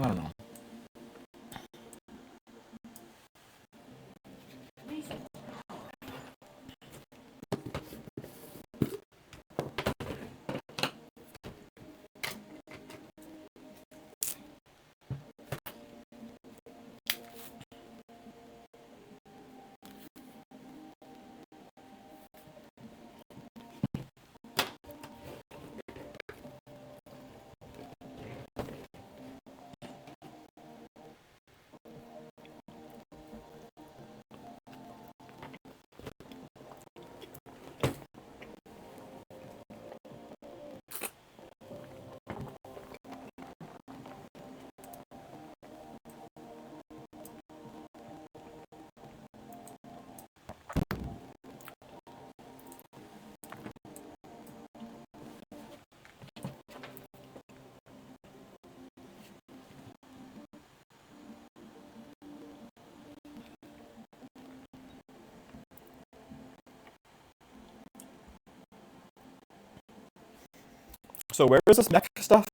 I don't know. So where is this mech stuff?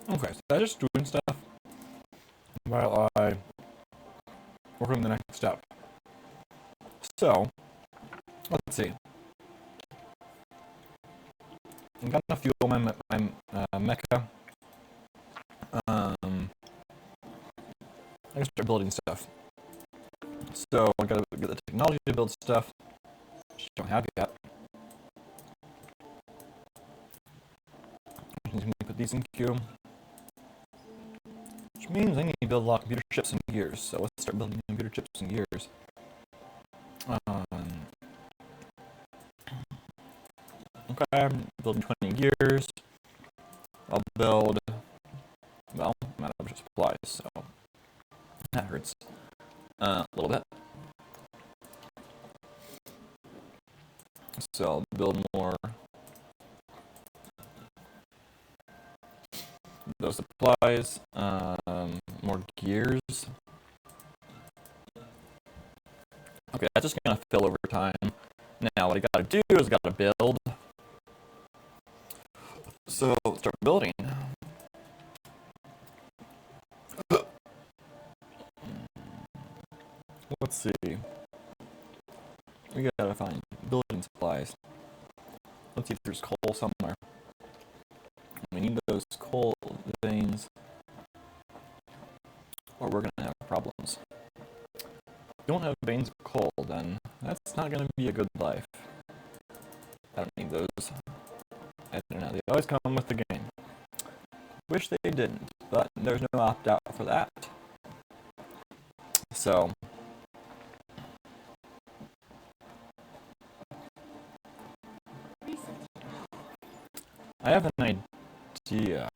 Okay, so I'm just doing stuff while I work on the next step. So, let's see. I'm gonna fuel my mecha. I can start building stuff. So I gotta get the technology to build stuff, which I don't have yet. I'm gonna put these in queue, which means I need to build a lot of computer chips and gears. So let's start building computer chips and gears. Okay, I'm building 20 gears. I'll build, well, I'm out of supplies, so that hurts a little bit. So I'll build more those supplies, more gears. Okay, that's just gonna fill over time. Now what I gotta do is I gotta build. So start building. Let's see. We gotta find building supplies. Let's see if there's coal somewhere. We need those coal veins, or we're gonna have problems. If we don't have veins of coal, then that's not gonna be a good life. I don't need those. I don't know, they always come with the game. Wish they didn't, but there's no opt-out for that. So, I have an idea.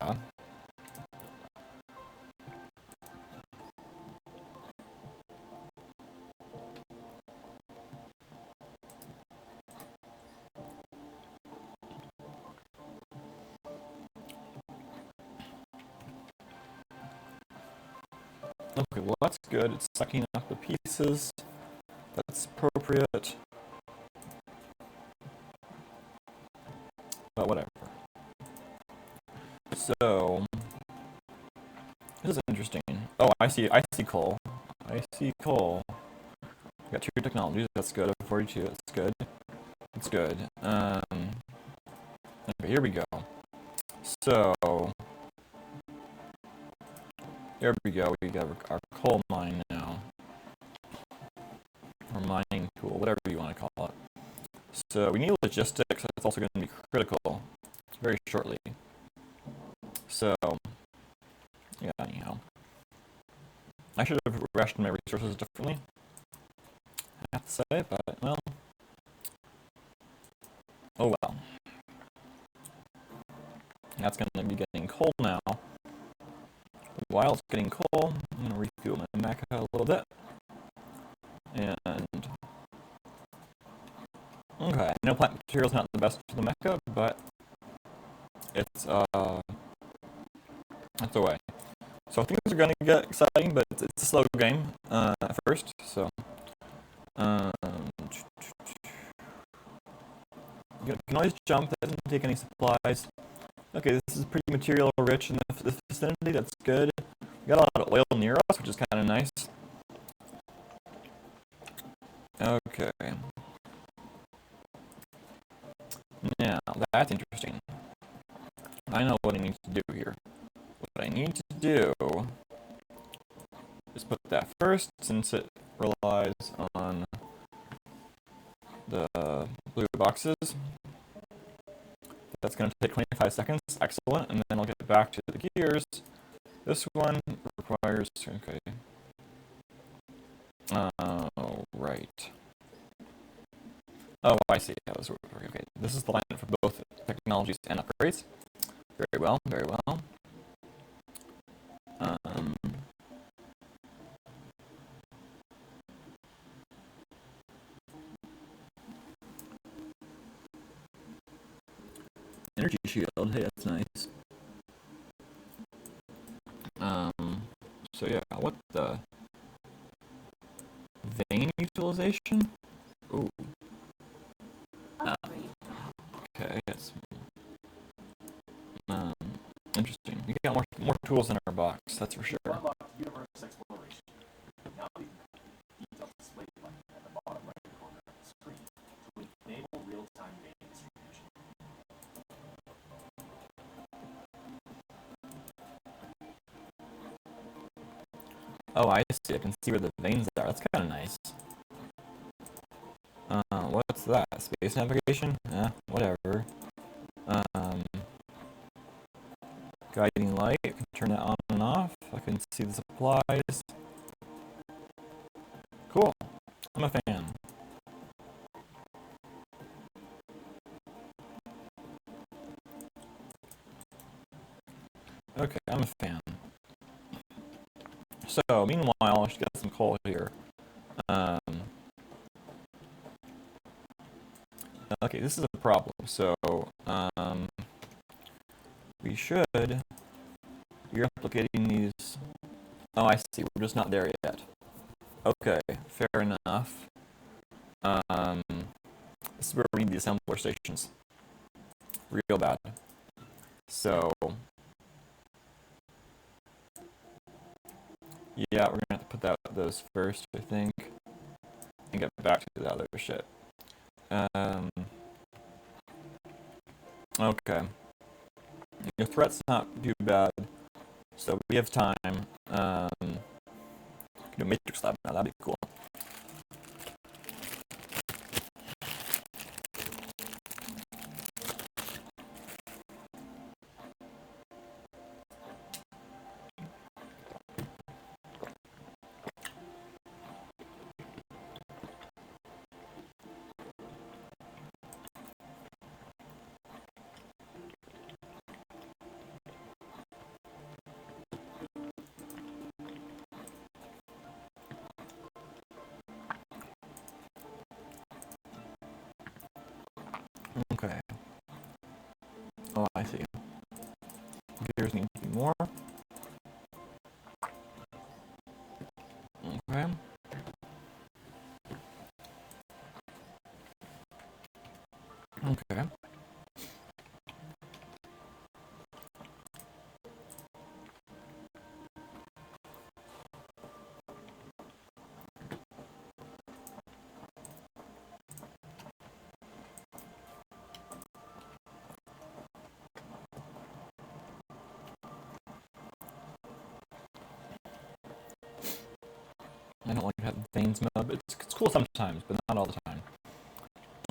Okay, well that's good. It's sucking up the pieces. That's appropriate. But whatever. So this is interesting. Oh, I see coal. I see coal. We got 2 technologies. That's good. 42. That's good. That's good. Okay, here we go. So here we go. We got our coal mine now, or mining tool, whatever you want to call it. So we need logistics. That's also going to be critical very shortly. So yeah, anyhow, I should have rationed my resources differently, I have to say, but well, oh well. That's going to be getting coal now. While it's getting coal, I'm going to refuel my mecha a little bit. And okay, I know plant material's not the best for the mecha, but it's that's the way. So things are going to get exciting, but it's a slow game at first. So you can always jump. That doesn't take any supplies. Okay, this is pretty material rich in the vicinity. That's good. We got a lot of oil near us, which is kind of nice. Okay. Now, that's interesting. I know what I need to do here. What I need to do is put that first, since it relies on the blue boxes. That's going to take 25 seconds. Excellent. And then I'll get back to the gears. This one requires... Okay. Right. Oh, I see. That was okay. This is the line for both technologies and upgrades. Very well. Very well. Energy shield. Hey, that's nice. So yeah, what the vein utilization? Ooh. Okay, yes. Interesting. We got more tools in our box, that's for sure. Oh, I see. I can see where the veins are. That's kind of nice. What's that? Space navigation? Whatever. Guiding light. I can turn that on and off. I can see the supplies. Cool. I'm a fan. Okay, I'm a fan. So, meanwhile, I should get some coal here. Okay, this is a problem. So, we should... You're replicating these... Oh, I see. We're just not there yet. Okay, fair enough. This is where we need the assembler stations. Real bad. So... Yeah, we're gonna have to put those first, I think. And get back to the other shit. Okay. Your threat's not too bad. So we have time. Do a matrix lab now, that'd be cool. Okay. Oh, I see. Gears need to be more. Okay. Okay. I don't like having veins melt. It's cool sometimes, but not all the time.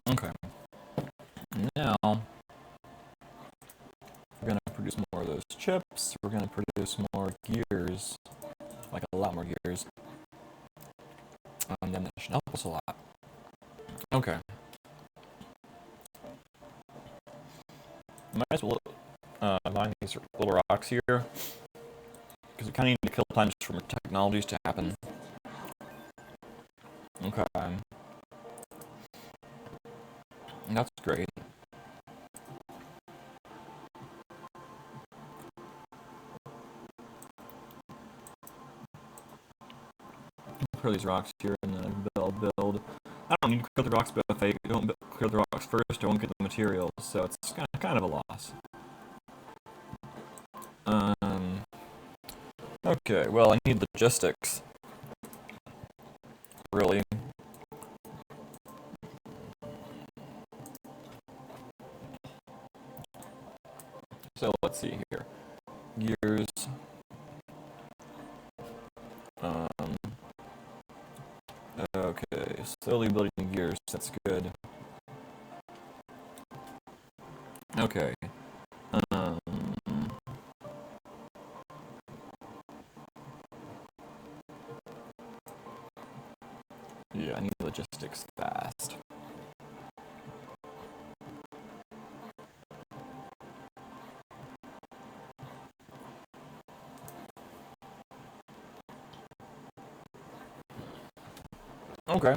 Okay. Now, we're going to produce more of those chips. We're going to produce more gears. Like a lot more gears. Then that should help us a lot. Okay. Might as well find these little rocks here. Because we kind of need to kill times for technologies to happen. Okay. That's great. Clear these rocks here and then I'll build. I don't need to clear the rocks, but if I don't clear the rocks first, I won't get the materials, so it's kind of a loss. Okay, well, I need logistics. Really. So let's see here. Gears. Okay, slowly building gears, that's good. Okay. Yeah, I need logistics fast. Okay.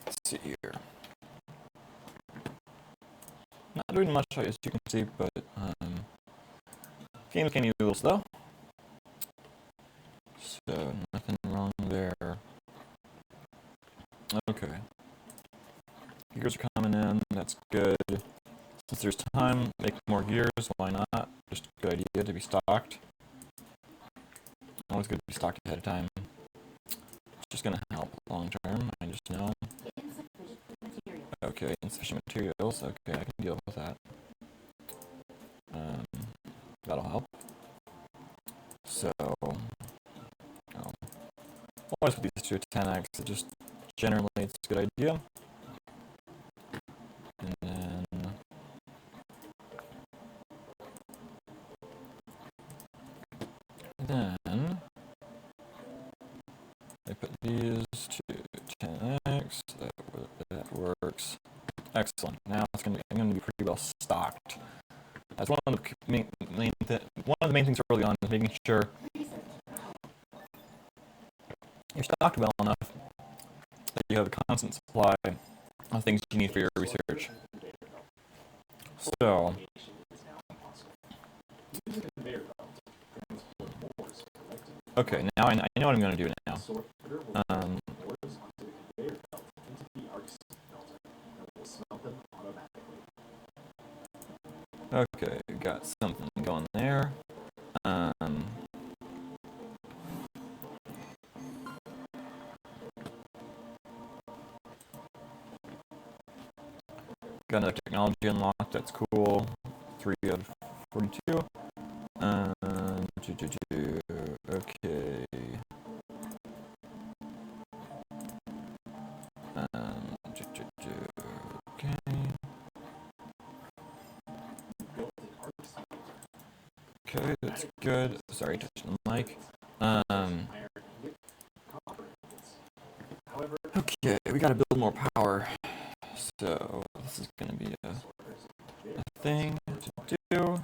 Let's see here. Not doing much, as you can see, but games can use though. So nothing wrong there. Okay. Gears are coming in. That's good. Since there's time, make more gears, why not? Just a good idea to be stocked. Always good to be stocked ahead of time. It's just gonna help long term, I just know. Okay, insufficient materials. Okay, I can deal with that. That'll help. So, always put these two 10x. It just generally it's a good idea. And then I put these to 10x. That works. Excellent. Now I'm going to be pretty well stocked. That's one of the main things early on is making sure you're stocked well enough that you have a constant supply of things you need for your research. So, okay, now I know what I'm going to do now. Okay, got something going there. Got another technology unlocked, that's cool. 3 out of 42. Okay. Okay, that's good. Sorry, touching the mic. Okay, we gotta build more power. So this is gonna be a thing to do.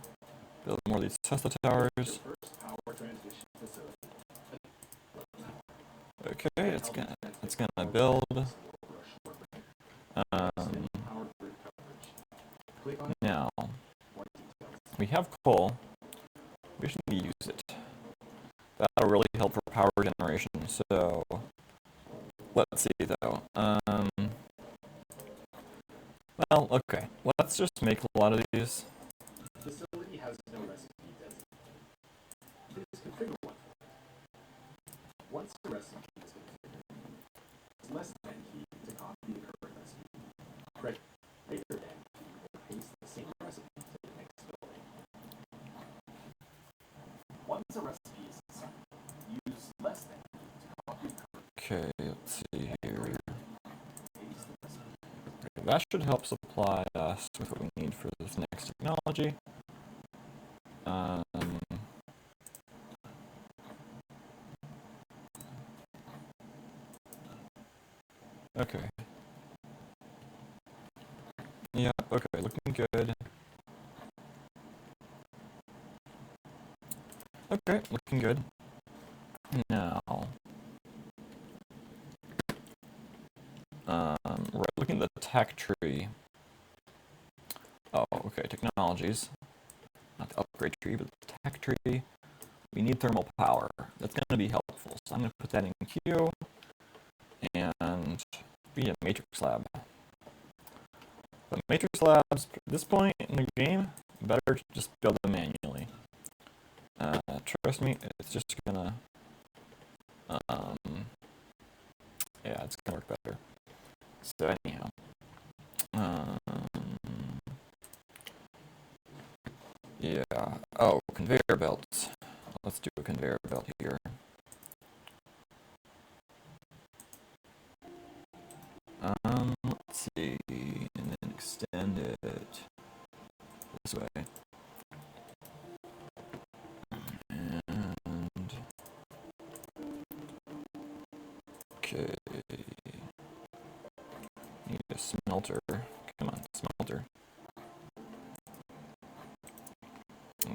Build more of these Tesla towers. Okay, it's gonna build. Now we have coal. We should use it. That'll really help for power generation. So let's see though. Well, okay. Let's just make a lot of these. Facility has no recipe designated. Please configure one. Once the recipe is configured, it's less than key to copy the current recipe. Greater than key will paste the same recipe to the next building. Once a recipe is set, use less than key to copy the current. Okay, let's see here. That should help supply us with what we need for this next technology. Okay. Yeah, okay, looking good. Okay, looking good. Now, right, looking at the tech tree. Oh, okay, technologies. Not the upgrade tree, but the tech tree. We need thermal power. That's going to be helpful. So I'm going to put that in Q and be a matrix lab. But matrix labs, at this point in the game, better just build them manually. Trust me, it's just gonna, yeah, it's gonna work better. So anyhow, yeah. Oh, conveyor belts. Let's do a conveyor belt here. Let's see, and then extend it this way. And okay, need a smelter. Come on, smelter.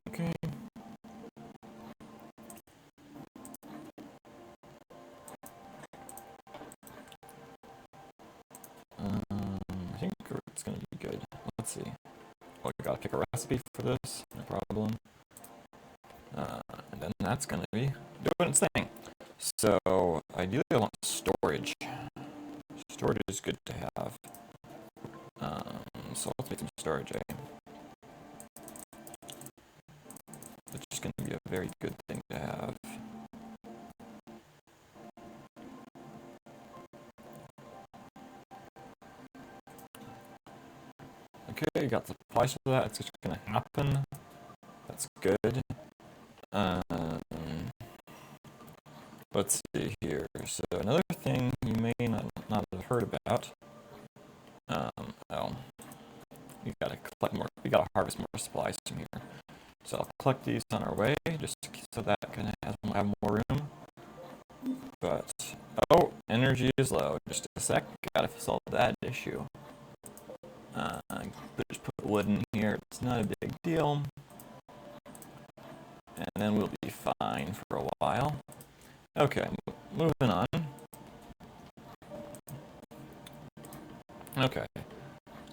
Okay. I think it's gonna be good. Let's see. Oh, I gotta pick a recipe for this. No problem. And then that's gonna be doing its thing. So ideally, I want storage. Storage is good to have. So let's make some storage. very good thing to have. Okay, got the supplies for that. It's just gonna happen. That's good. Let's see here. So another thing you may not have heard about. Oh, we gotta collect more. We gotta harvest more supplies from here. So I'll collect these on our way, just so that can have more room. But oh, energy is low. Just a sec. Gotta solve that issue. Just put wood in here. It's not a big deal. And then we'll be fine for a while. Okay, moving on. Okay,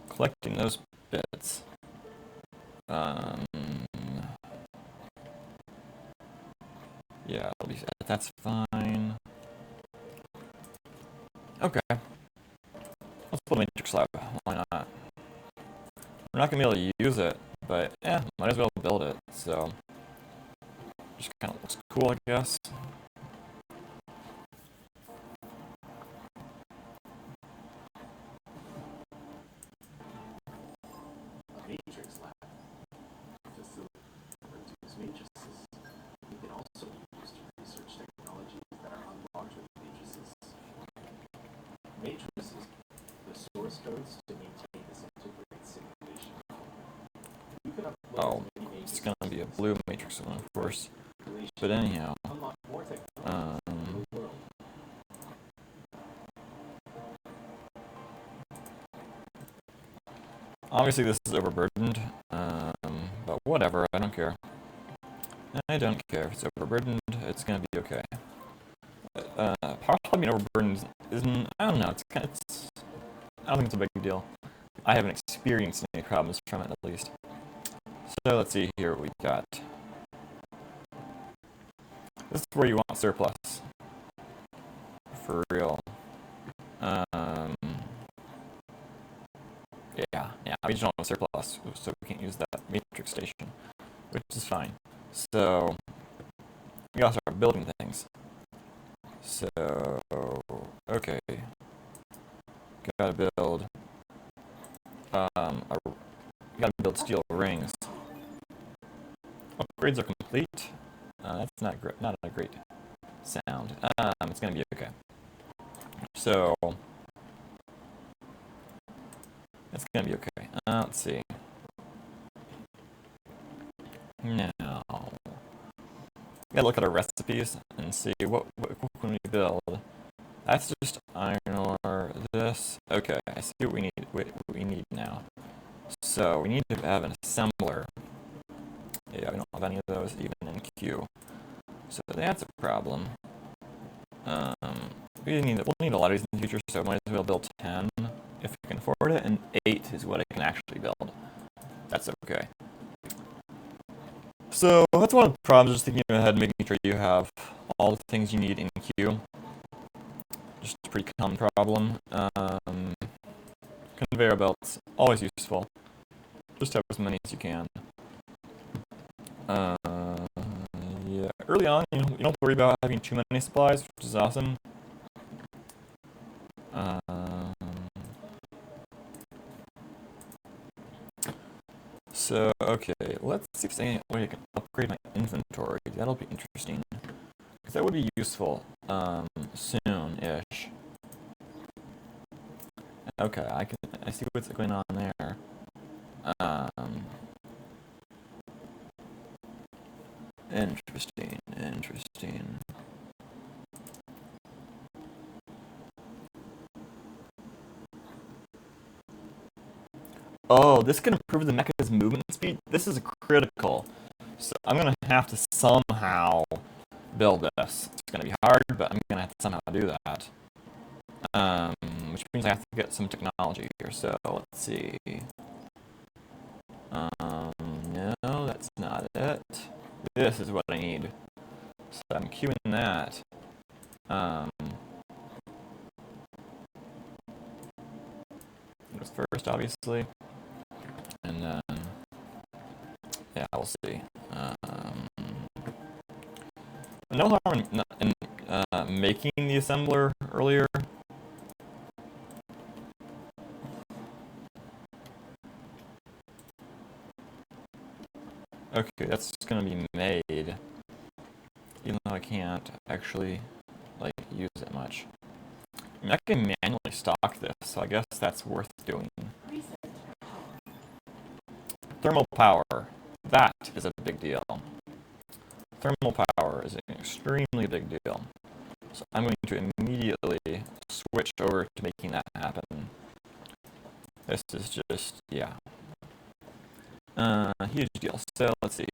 collecting those bits. Yeah, that's fine. Okay, let's put a matrix slab. Why not? We're not gonna be able to use it, but might as well build it. So, just kind of looks cool, I guess. Matrix lab facility produce matrices. You can also be used to research technologies that are unlocked with matrices. Matrices, the source codes to maintain this integrated simulation. You can upload it's gonna be a blue matrix one, of course. But anyhow, unlock more technologies in the world. Obviously this is overburdened, but whatever, I don't care. I don't care if it's overburdened, it's gonna be okay. Power being overburdened isn't, I don't know, I don't think it's a big deal. I haven't experienced any problems from it, at least. So let's see here what we got. This is where you want surplus. For real. Yeah, we just don't have surplus, so we can't use that matrix station, which is fine. So, we gotta start building things. So, okay. Gotta build, gotta build steel rings. Upgrades are complete. That's not a great sound. It's gonna be okay. So, it's gonna be okay. Let's see. Now, gotta look at our recipes and see what can we build. That's just iron ore. This. Okay, I see what we need. What we need now. So we need to have an assembler. Yeah, we don't have any of those even in Q. So that's a problem. We'll need a lot of these in the future, so might as well build 10 if we can afford it, and 8 is what I can actually build. That's okay. So that's one of the problems, just thinking ahead, making sure you have all the things you need in Q. Just a pretty common problem. Conveyor belts, always useful. Just have as many as you can. Yeah, early on, you don't have to worry about having too many supplies, which is awesome. So, okay, let's see if there's any way I can upgrade my inventory. That'll be interesting. Because that would be useful, soon-ish. Okay, I see what's going on there. Interesting. Oh, this can improve the mecha's movement speed? This is critical. So I'm gonna have to somehow build this. It's gonna be hard, but I'm gonna have to somehow do that. Which means I have to get some technology here, so let's see. No, that's not it. This is what I need. So I'm queuing that. Goes first, obviously. And then, yeah, we'll see. no harm in making the assembler earlier. Okay, that's gonna be made, even though I can't actually like use it much. I mean, I can manually stock this, so I guess that's worth doing. Thermal power. That is a big deal. Thermal power is an extremely big deal. So I'm going to immediately switch over to making that happen. This is just, yeah. Huge deal. So let's see.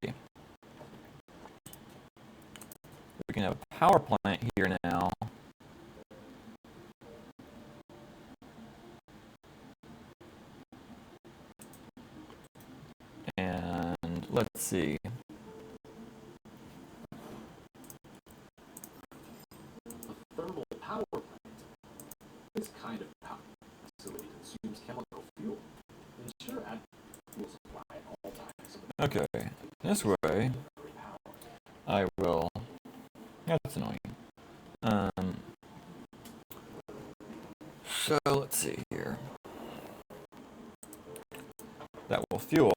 We can have a power plant here now. And let's see. A thermal power plant. This kind of power facility consumes chemical fuel. Ensure adequate fuel supply at all times. Okay, this way I will. That's annoying. So let's see here. That will fuel.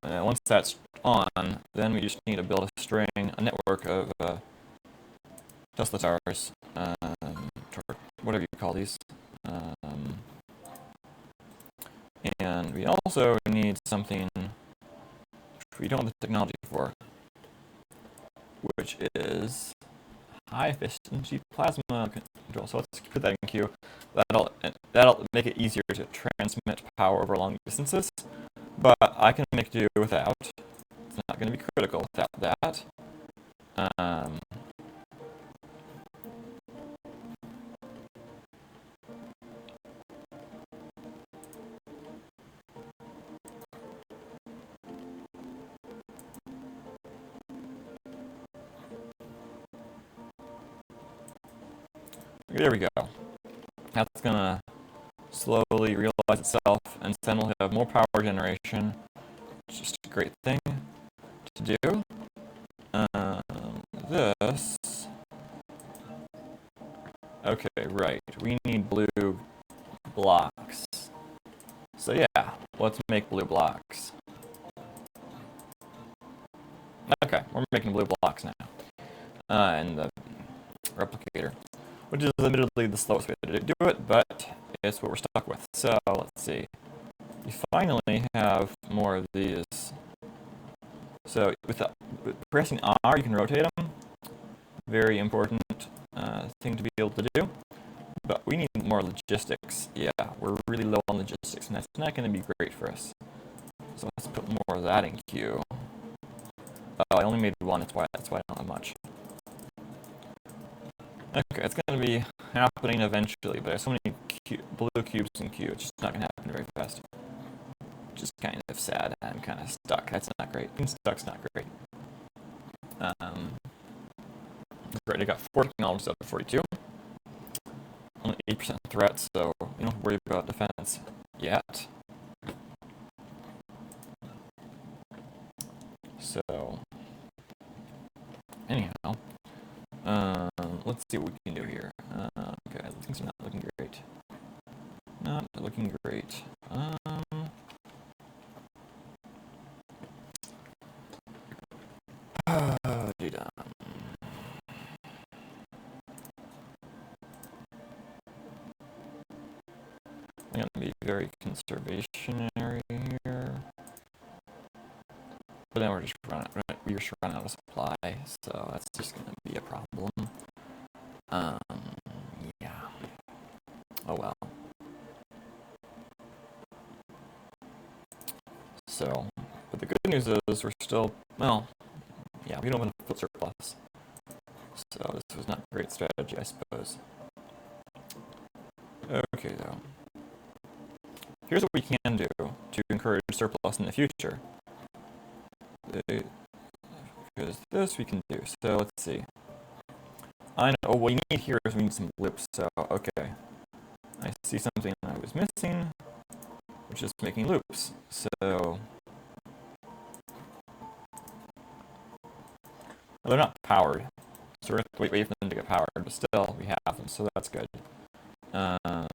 Once that's on, then we just need to build a network of Tesla towers, whatever you call these. And we also need something we don't have the technology for, which is high efficiency plasma control. So let's put that in queue. That'll make it easier to transmit power over long distances, but I can make do without. It's not going to be critical without that. There we go. That's gonna slowly realize itself, and then we'll have more power generation. It's just a great thing to do. This. Okay, right. We need blue blocks. So yeah, let's make blue blocks. Okay, we're making blue blocks now. And the replicator, which is admittedly the slowest way to do it, but it's what we're stuck with. So let's see. We finally have more of these. So with pressing R, you can rotate them. Very important thing to be able to do. But we need more logistics. Yeah, we're really low on logistics, and that's not going to be great for us. So let's put more of that in queue. Oh, I only made one. That's why I don't have much. Okay, it's going to be happening eventually, but there's so many blue cubes in queue. It's just not going to happen very fast. Just kind of sad. I'm kind of stuck. That's not great. Being stuck's not great. Great, I got 4 technologies out of 42. Only 8% threat, so you don't worry about defense yet. So, anyhow, let's see what we can do here. Okay, things are not looking great. Not looking great. I'm going to be very conservationary here. But then we just run out of supply, so that's just going to be a problem. Yeah. Oh well. So, but the good news is we're still, well, yeah, we don't have a foot surplus. So this was not a great strategy, I suppose. Okay, though. Here's what we can do to encourage surplus in the future. Because this we can do. So let's see. I know what we need here is we need some loops. So, okay. I see something I was missing, which is making loops. So, they're not powered. so we're going to wait for them to get powered, but still, we have them, so that's good. And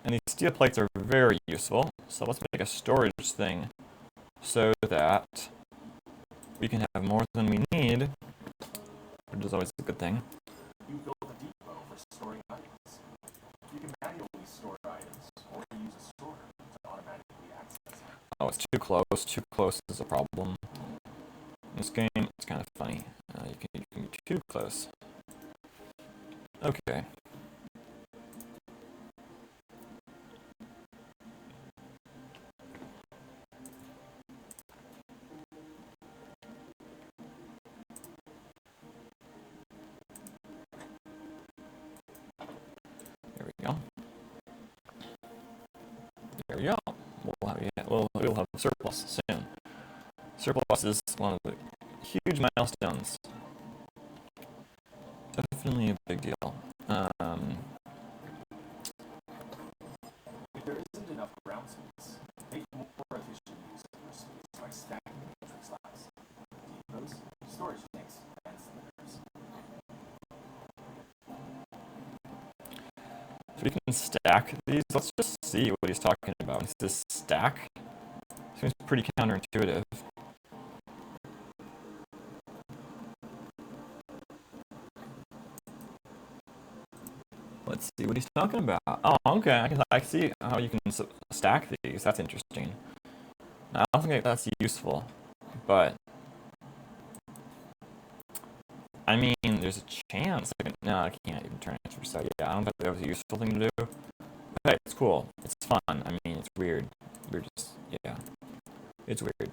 these steel plates are very useful, so let's make a storage thing so that we can have more than we need, which is always a good thing. You build a depot for storing items. You can manually store items, or use a sorter to automatically access them. Oh, it's too close. Too close is a problem. In this game, it's kind of funny. You can be too close. Okay. There we go. There we go. We'll have surplus soon. Surplus is one of the huge milestones. Definitely a big deal. If there isn't enough ground space, make more efficient use of your space by stacking matrix slabs, depots, storage tanks, and cylinders. So we can stack these. Let's just see what he's talking about. Is this stack? Seems pretty counterintuitive. Let's see what he's talking about. Oh, okay. I see how you can stack these. That's interesting. I don't think that's useful, but I mean, there's a chance. No, I can't even transfer. So yeah, I don't think that was a useful thing to do. But hey, it's cool. It's fun. I mean, it's weird. We're just it's weird.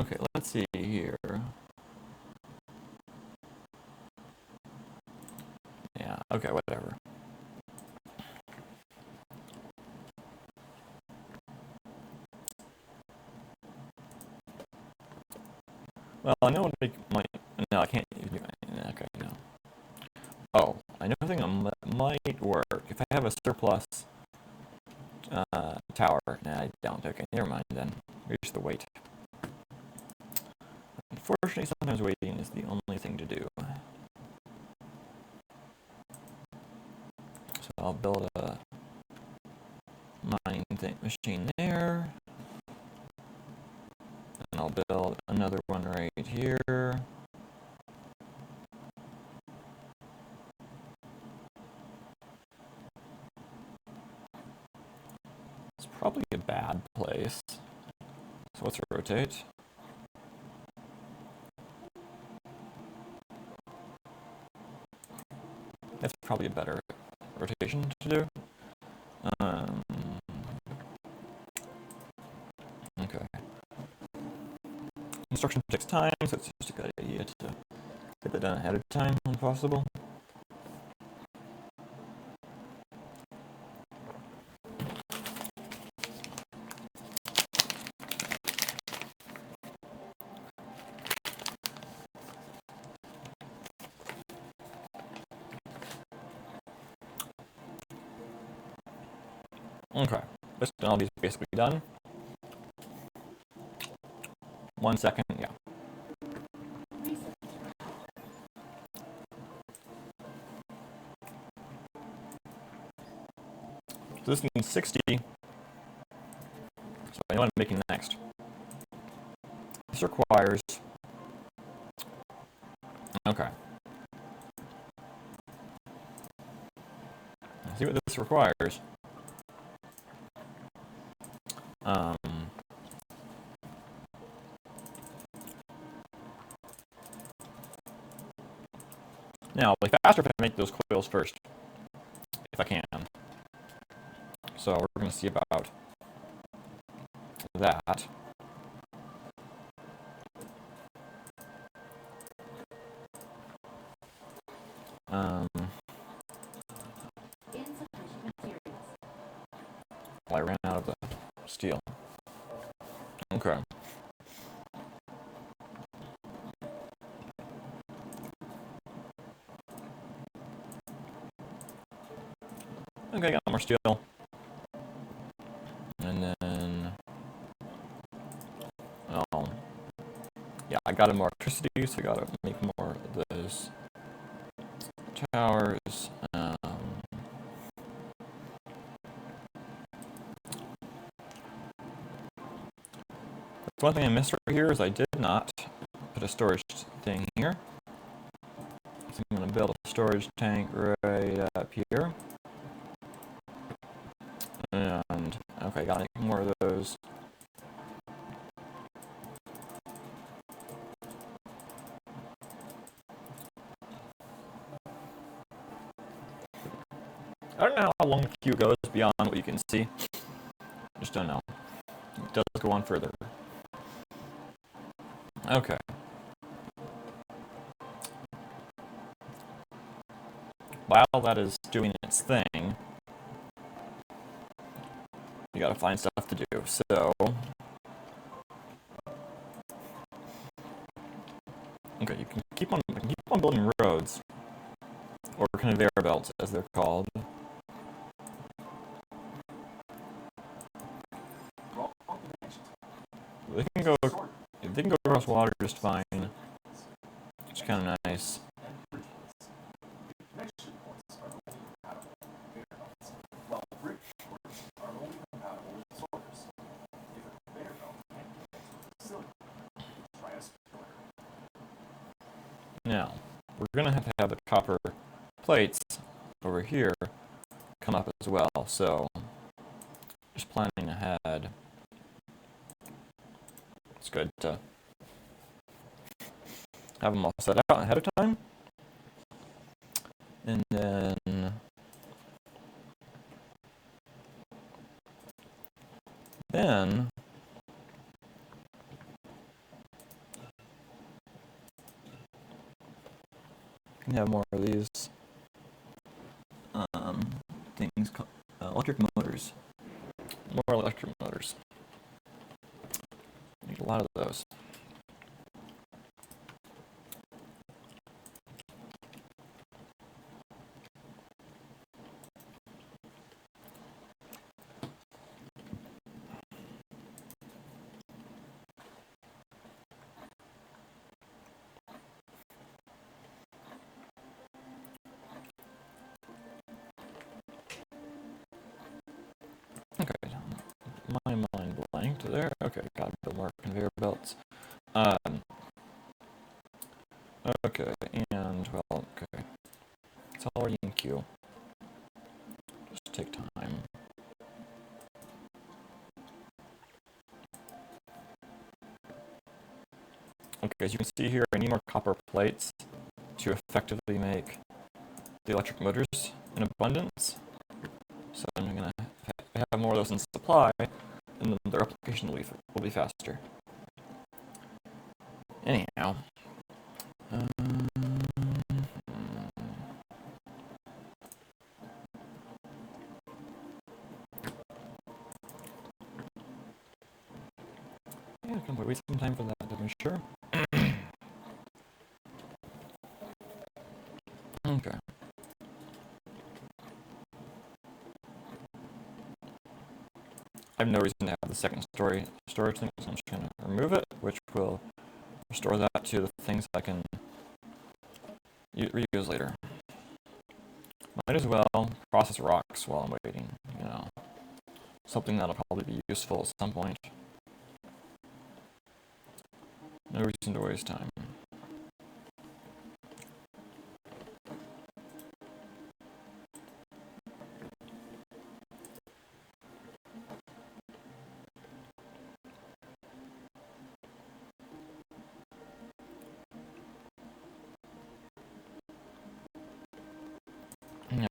Okay, let's see here. Yeah, okay, whatever. Well, I know what might. No, I can't even do it. Okay, no. Oh, I know something that might work. If I have a surplus tower. Nah, I don't. Okay, never mind then. Here's the wait. Unfortunately, sometimes waiting is the only thing to do. So I'll build a mining machine there. And I'll build another one right here. It's probably a bad place. So let's rotate. That's probably a better rotation to do. Okay. Construction takes time, so it's just a good idea to get that done ahead of time when possible. Okay, this all these basically done. 1 second, yeah. So this needs 60. So I know what I'm making next. This requires. Okay. Let's see what this requires. Now, it'll be faster if I make those coils first, if I can. So we're going to see about that. Well, I ran out of the steel. Okay. Okay, got more steel. And then got more electricity, so I gotta make more of those towers. That's one thing I missed right here is I did not put a storage thing here. So I'm gonna build a storage tank right up here. And okay, gotta make more of those. I don't know how long the queue goes beyond what you can see. Just don't know. It does go on further. Okay. While that is doing its thing, you gotta find stuff to do. So, okay, you can keep on building roads, or conveyor belts, as they're called. They can go across water just fine. It's kind of nice. Now, we're gonna have to have the copper plates over here come up as well, so just planning ahead. It's good to have them all set out ahead of time. And then you can have more of these things called electric motors. More electric motors. Need a lot of those. Okay, my mind blanked there. Okay, gotta build more conveyor belts. Okay, and well, okay, it's already in queue. Just take time. Okay, as you can see here, I need more copper plates to effectively make the electric motors in abundance. So I'm gonna have more of those in supply, and then the replication will be faster. Anyhow. Yeah, can we wait some time for that to mature? Okay. I have no reason to have the second storage thing, so I'm just going to remove it, which will restore that to the things I can reuse later. Might as well process rocks while I'm waiting, you know. Something that'll probably be useful at some point. No reason to waste time.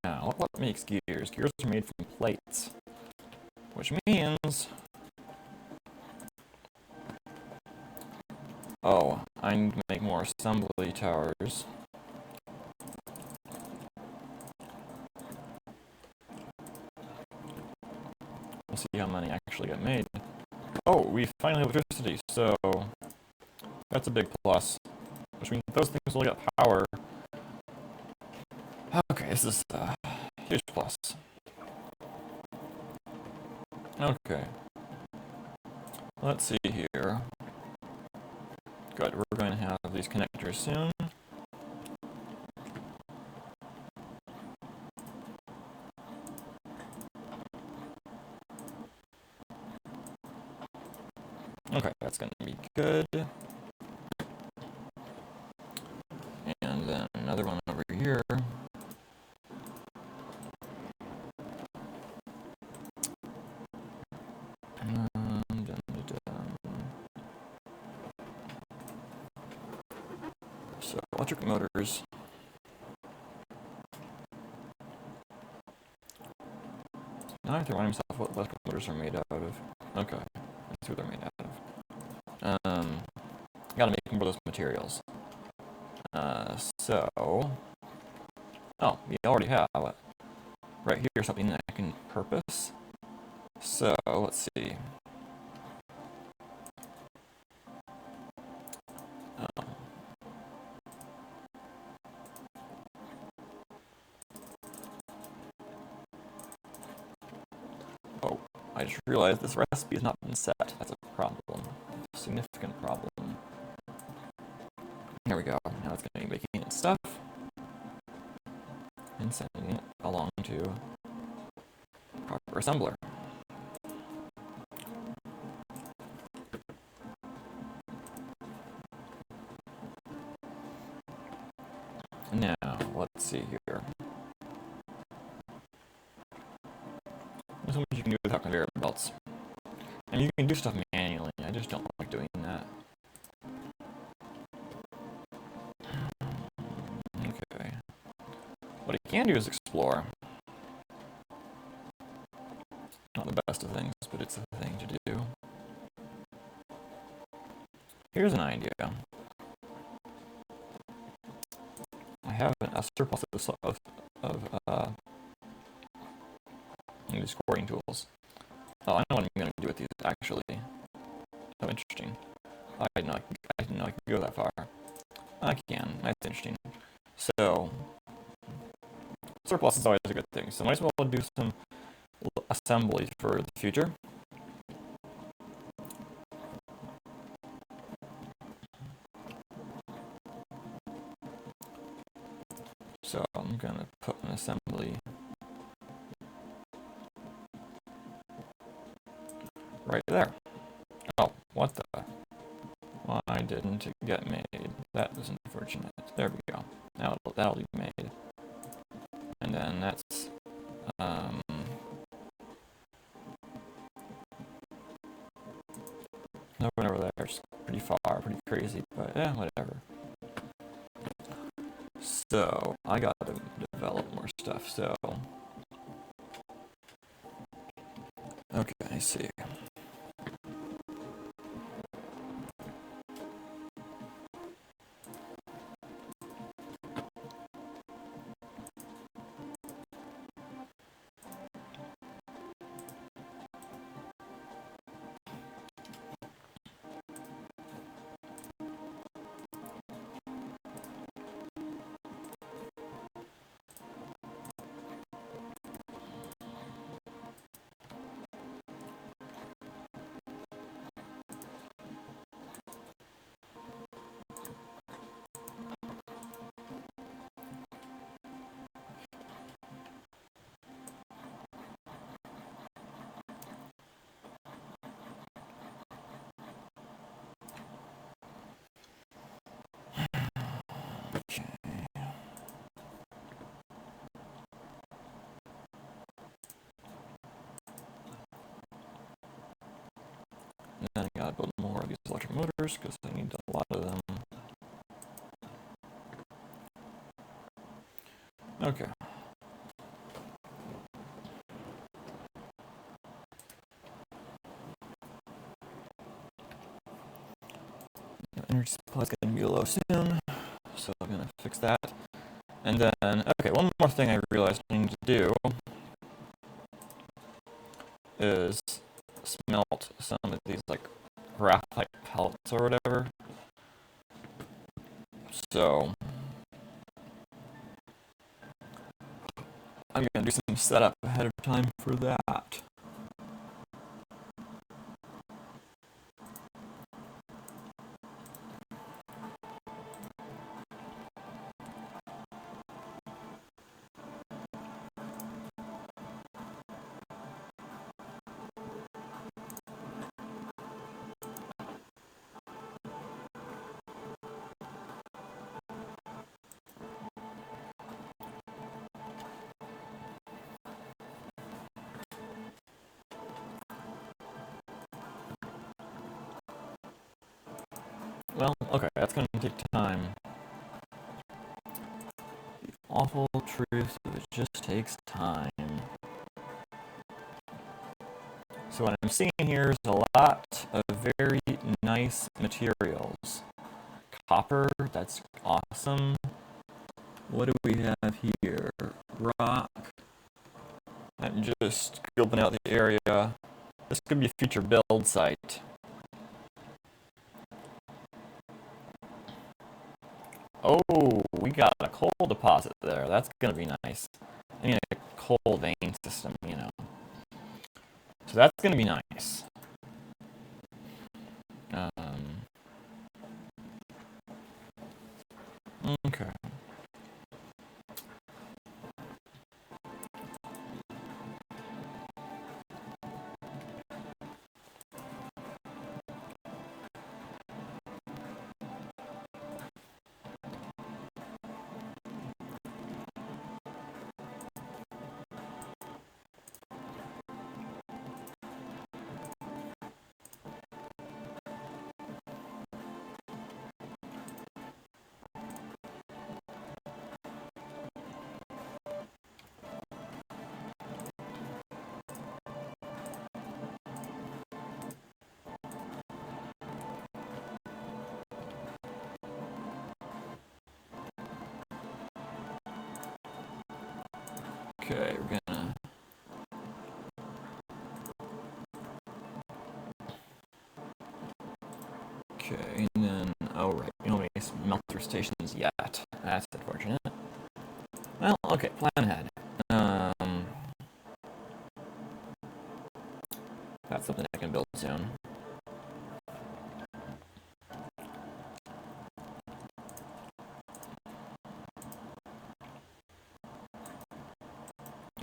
Now, what makes gears? Gears are made from plates, which means... Oh, I need to make more assembly towers. We'll see how many actually get made. Oh, we finally have electricity, so that's a big plus. Which means those things will get power. Okay, this is a huge plus. Okay. Let's see here. Good, we're going to have these connectors soon. Okay, that's going to be good. And then another one over here. So electric motors. Now I have to remind myself what electric motors are made out of. Okay, that's what they're made out of. Gotta make more of those materials. Oh, we already have it. Right here, something that I can purpose. So, let's see. Oh, I just realized this recipe has not been set. That's a problem. A significant problem. Here we go. Now it's going to be making its stuff. And sending it along to proper assembler. Now, let's see here. There's so much you can do without conveyor belts. And you can do stuff manually. I just don't like doing that. Okay. What I can do is explore. Not the best of things, but it's a thing to do. Here's an idea. I have a surplus of these scoring tools. Oh, I know what I'm going to do with these, actually. Oh, interesting. I didn't know I could go that far. I can. That's interesting. So, surplus is always a good thing. So, might as well do some assemblies for the future. So, I'm going to put an assembly right there. Oh, what the? Why didn't it get made? That was unfortunate. There we go. Now that'll be made. And then that's no one over there. It's pretty far, pretty crazy, but yeah, whatever. So I got to develop more stuff. So okay, I see. Okay. And then I gotta build more of these electric motors because I need a lot of them. Okay. Energy supply is going to be low soon, so I'm going to fix that. And then, okay, one more thing I realized I need to do is smelt some of these, like, graphite pellets or whatever. So, I'm going to do some setup ahead of time for that. Well, okay, that's gonna take time. The awful truth is it just takes time. So what I'm seeing here is a lot of very nice materials. Copper, that's awesome. What do we have here? Rock. I'm just scoping out the area. This could be a future build site. Oh, we got a coal deposit there. That's gonna be nice. I mean, a coal vein system, you know. So that's gonna be nice. Okay. Okay, we're gonna. Okay, and then, oh right, we don't have any smelter stations yet. That's unfortunate. Well, okay, plan ahead. That's something I can build soon.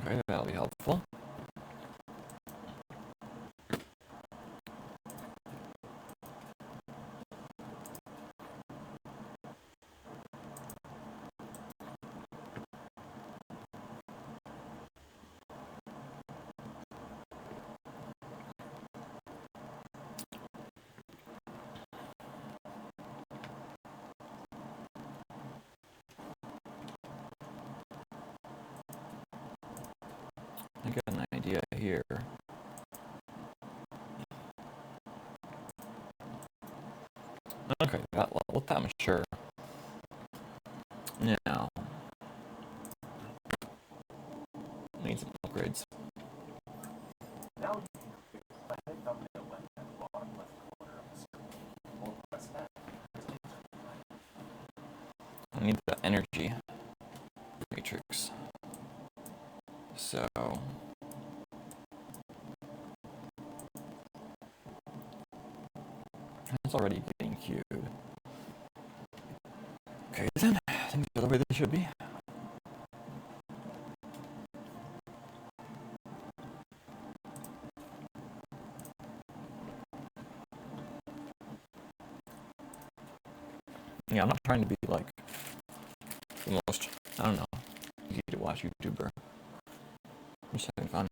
Okay, that'll be helpful. I got an idea here. Okay, let that mature. Now, need some upgrades. Now you can pick the thumbnail button at the bottom left corner of the screen, or press F. I need the energy matrix. So, it's already getting queued. Okay, then, things are the way they should be. Yeah, I'm not trying to be like the most, I don't know, easy to watch YouTuber. I'm just having fun.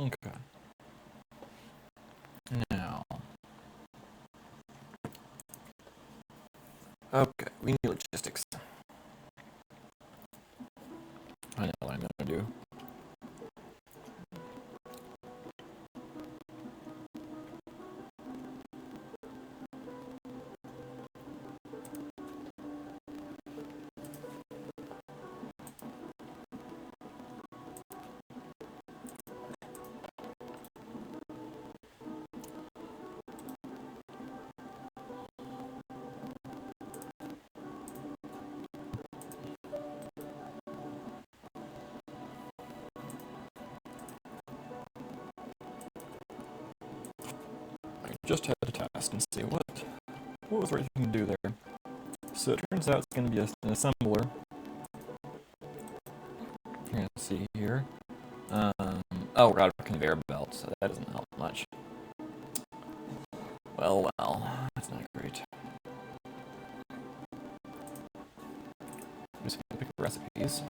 Okay. Now. Okay, we need logistics. I know what I'm gonna do. I just had to test and see what was the right thing to do there. So it turns out it's going to be an assembler. You're going to see here. Oh, we're out of conveyor belt, so that doesn't help much. Well, that's not great. I'm just going to pick the recipes.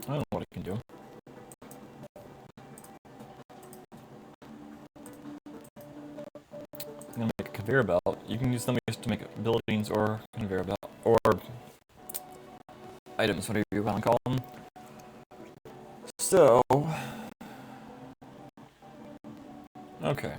I don't know what I can do. I'm going to make a conveyor belt. You can use some of these to make buildings or conveyor belt, or items, whatever you want to call them. So, okay.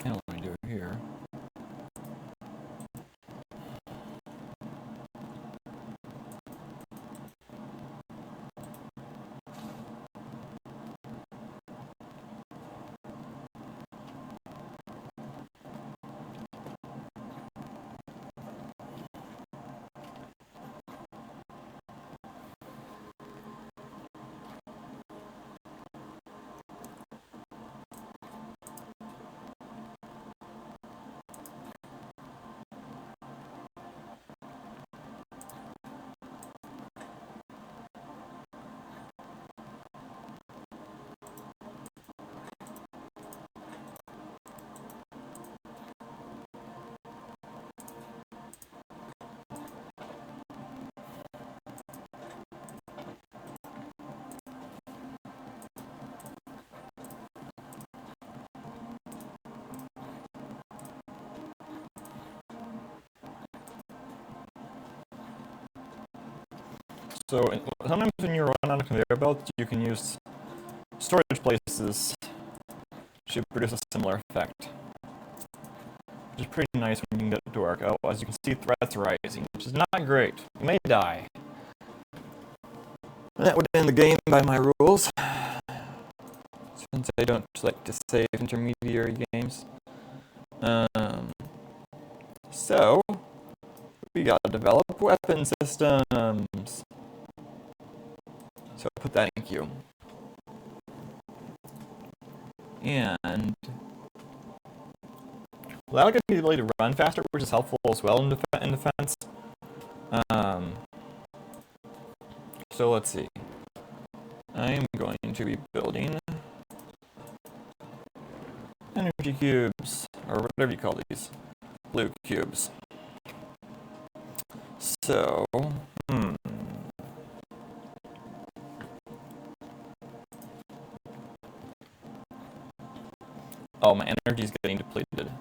And what do I do here? So sometimes when you run on a conveyor belt, you can use storage places to produce a similar effect, which is pretty nice when you can get it to work. Oh, as you can see, threats rising, which is not great. You may die. That would end the game by my rules, since I don't like to save intermediary games. So we gotta develop weapon systems. So I'll put that in queue. And allowing the ability to run faster, which is helpful as well in defense. Um, so let's see. I'm going to be building energy cubes, or whatever you call these, blue cubes. So, oh, my energy is getting depleted.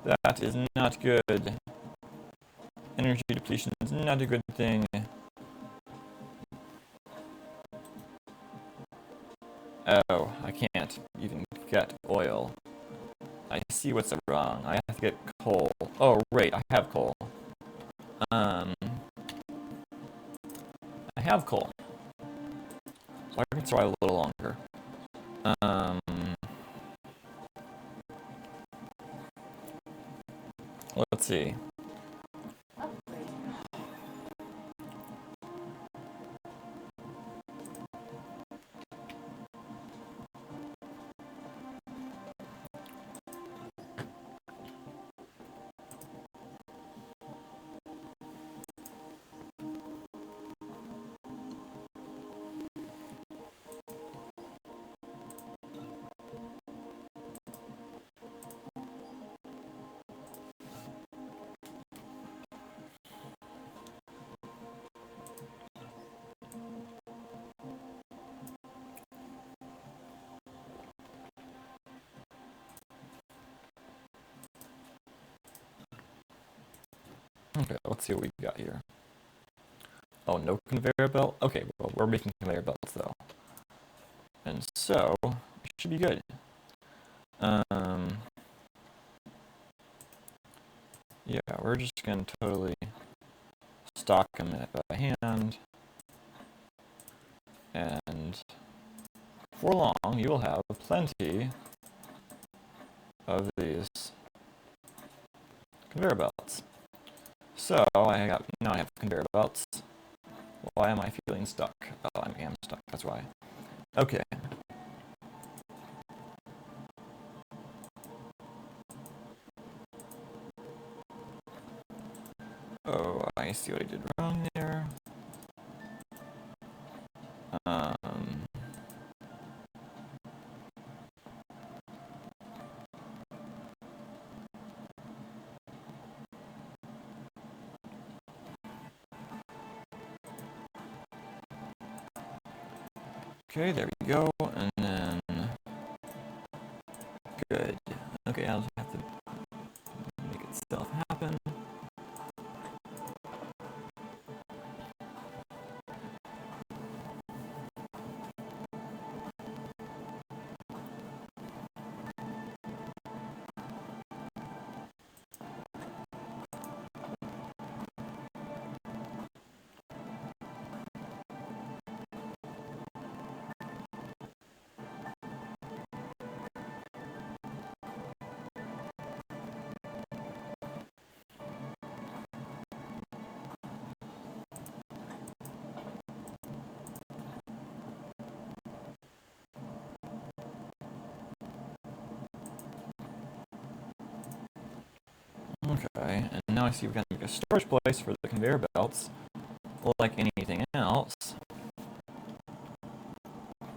That is not good. Energy depletion is not a good thing. Oh, I can't even get oil. I see what's wrong. I have to get coal. Oh, right, I have coal. I have coal. So I can survive a little longer. Let's see. Okay, let's see what we got here. Oh, no conveyor belt? Okay, well, we're making conveyor belts, though. And so, it should be good. Yeah, we're just going to totally stock them by hand. And for long, you will have plenty of these conveyor belts. So, now I have conveyor belts. Why am I feeling stuck? Oh, I am stuck, that's why. Okay. Oh, I see what I did wrong there. Okay, there we go, and then good. Okay, I'll just have to make itself happen. Okay, and now I see we've got to make a storage place for the conveyor belts, like anything else,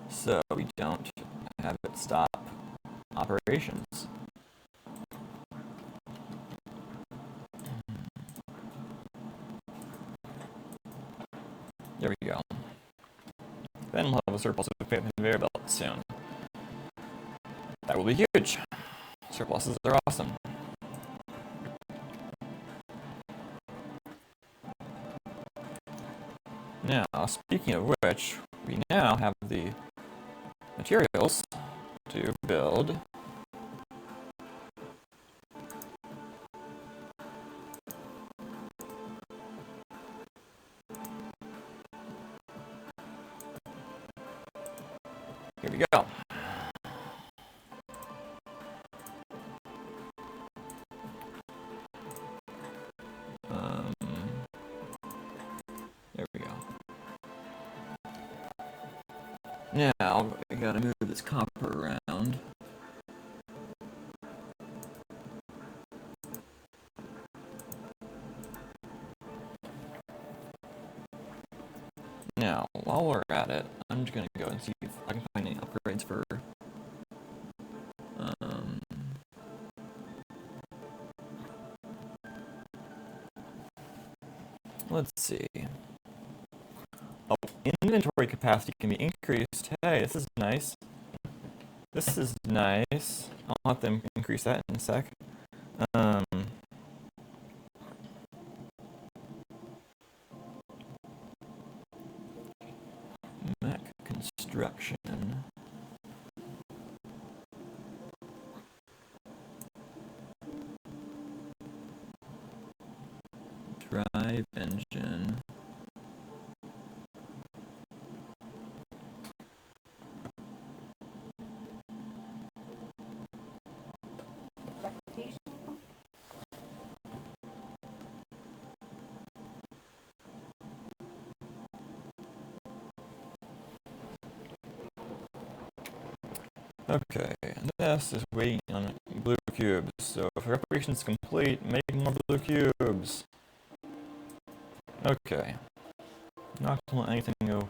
so we don't have it stop operations. There we go. Then we'll have a surplus of conveyor belts soon. That will be huge. Surpluses are awesome. Now, speaking of which, we now have the materials to build here we go. There we go. Now, I gotta move this copper around. Now, while we're at it, I'm just going to go and see if I can find any upgrades for... let's see. Oh, inventory capacity can be increased. Hey, this is nice. This is nice. I'll have to increase that in a sec. Mech construction. Drive engine. Okay, and this is waiting on blue cubes. So if reparation is complete, make more blue cubes. Okay. Not gonna let anything go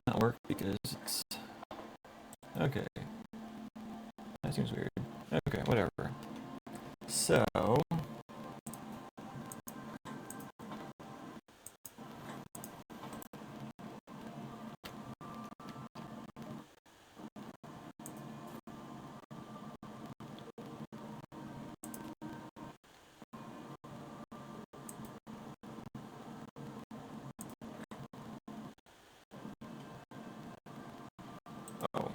not work because it's... Okay. That seems weird. Okay, whatever. So... Oh.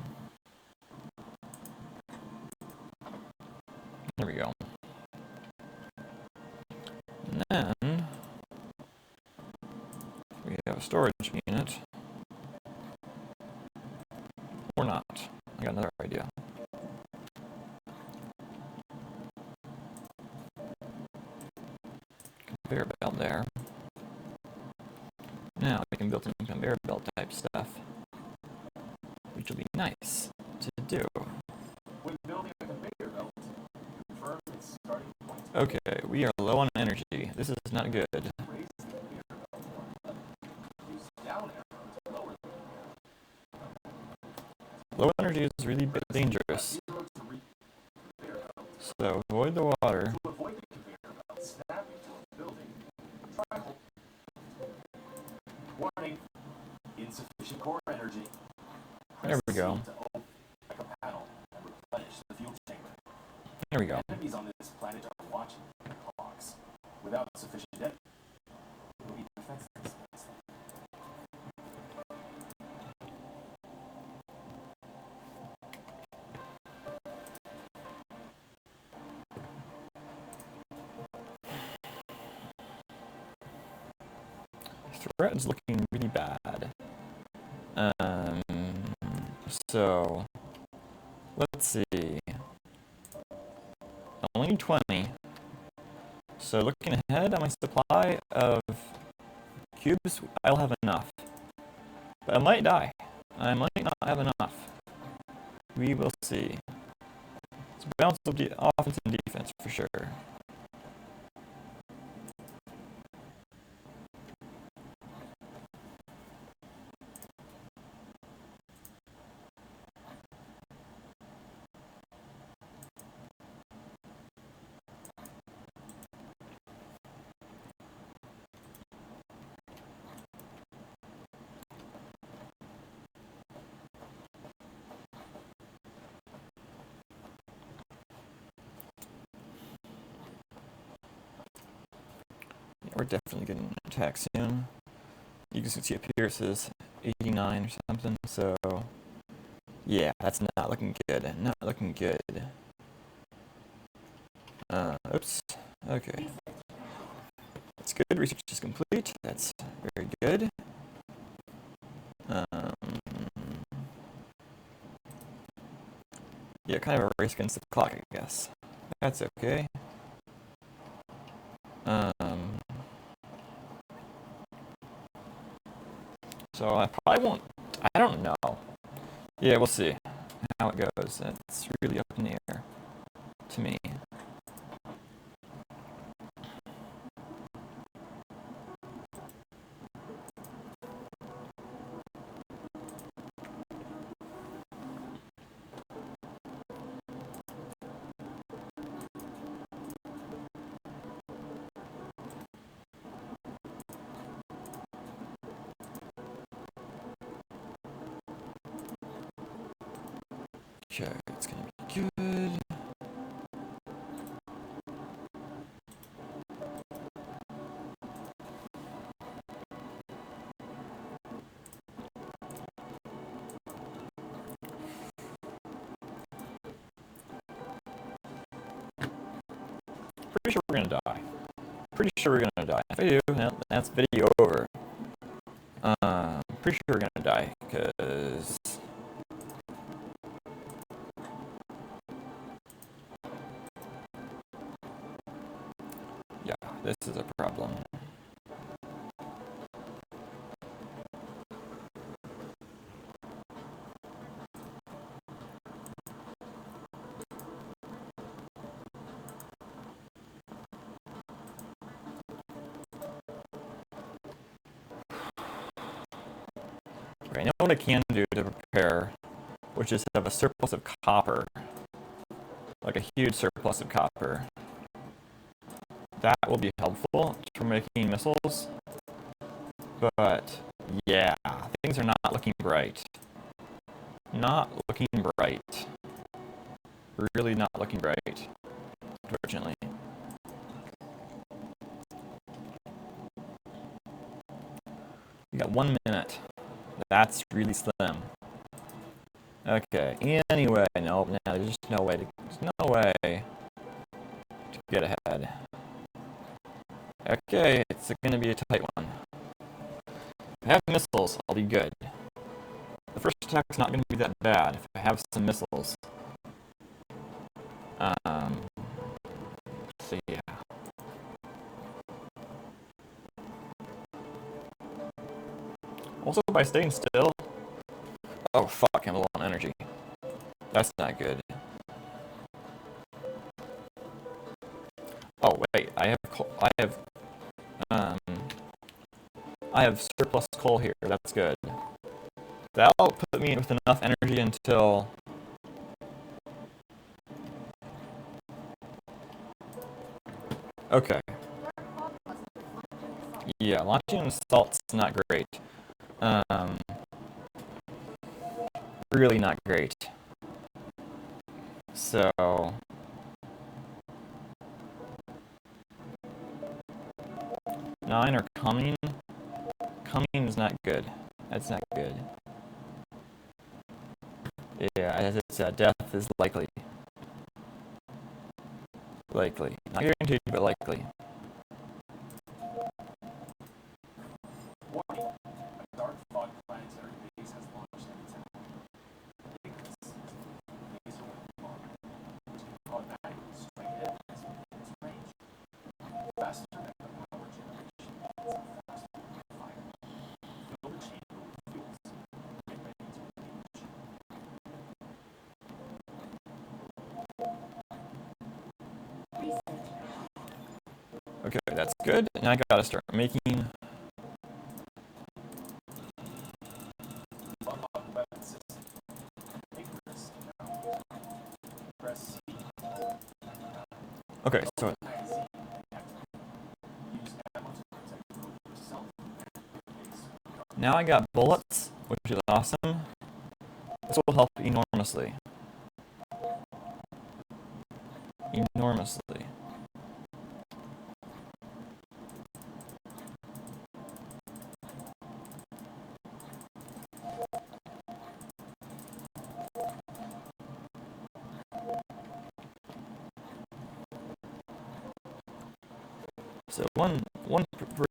There we go. And then... we have a storage unit. Or not. I got another idea. Conveyor belt there. Now we can build some conveyor belt type stuff, which will be nice to do. When building a conveyor belt, confirm its starting point. Okay, we are low on energy. This is not good. Raise the conveyor belt one button. Use down arrow to lower the conveyor belt. Low energy is really dangerous. So avoid the water. To avoid the conveyor belt snapping to a building, try hold. Warning, insufficient core energy. There we go. To open like a panel and replenish the fuel chamber. There we go. Enemies on this planet are watching the clocks. Without sufficient energy, we'll be defenseless. Threat is looking really bad. So let's see. I only need 20. So looking ahead at my supply of cubes, I'll have enough. But I might die. I might not have enough. We will see. It's a balance of offense and defense for sure. We're definitely getting attacked soon. You can see up here it says 89 or something, so yeah, that's not looking good. Not looking good. Oops. Okay. That's good. Research is complete. That's very good. Yeah, kind of a race against the clock, I guess. That's okay. So I probably won't, I don't know. Yeah, we'll see how it goes. It's really up in the air to me. Okay, it's gonna be good. Pretty sure we're gonna die. Pretty sure we're gonna die. If I do, that's video over. Pretty sure we're gonna die, because yeah, this is a problem. Okay, I know what I can do to prepare, which is have a surplus of copper. Like a huge surplus of copper. That will be helpful for making missiles. But, yeah, things are not looking bright. Not looking bright. Really not looking bright, unfortunately. We got 1 minute. That's really slim. Okay, anyway, nope, there's just no way to get ahead. Okay, it's gonna be a tight one. If I have missiles, I'll be good. The first attack's not gonna be that bad if I have some missiles. So yeah. Also, by staying still... Oh fuck, I'm low on energy. That's not good. Oh wait, I have surplus coal here. That's good. That'll put me with enough energy until... Okay. Yeah, launching assault's not great. Really not great. So... 9 are coming. Coming is not good. That's not good. Yeah, as it said, death is likely. Likely. Not guaranteed, but likely. Warning. A dark fog planetary base has launched an attack. Ignis is a laser weapon bomb, which can automatically strike enemies within its range. Faster than the power generation means a faster fire. Fill the chamber with fuels. Get ready to engage. Okay, that's good. Now I gotta start making... Unlock weapon system. Ignis now. Press C. Okay, so... Magazine activated. Use ammo to protect both yourself and your base. Now I got bullets, which is awesome. This will help enormously. Enormously. So one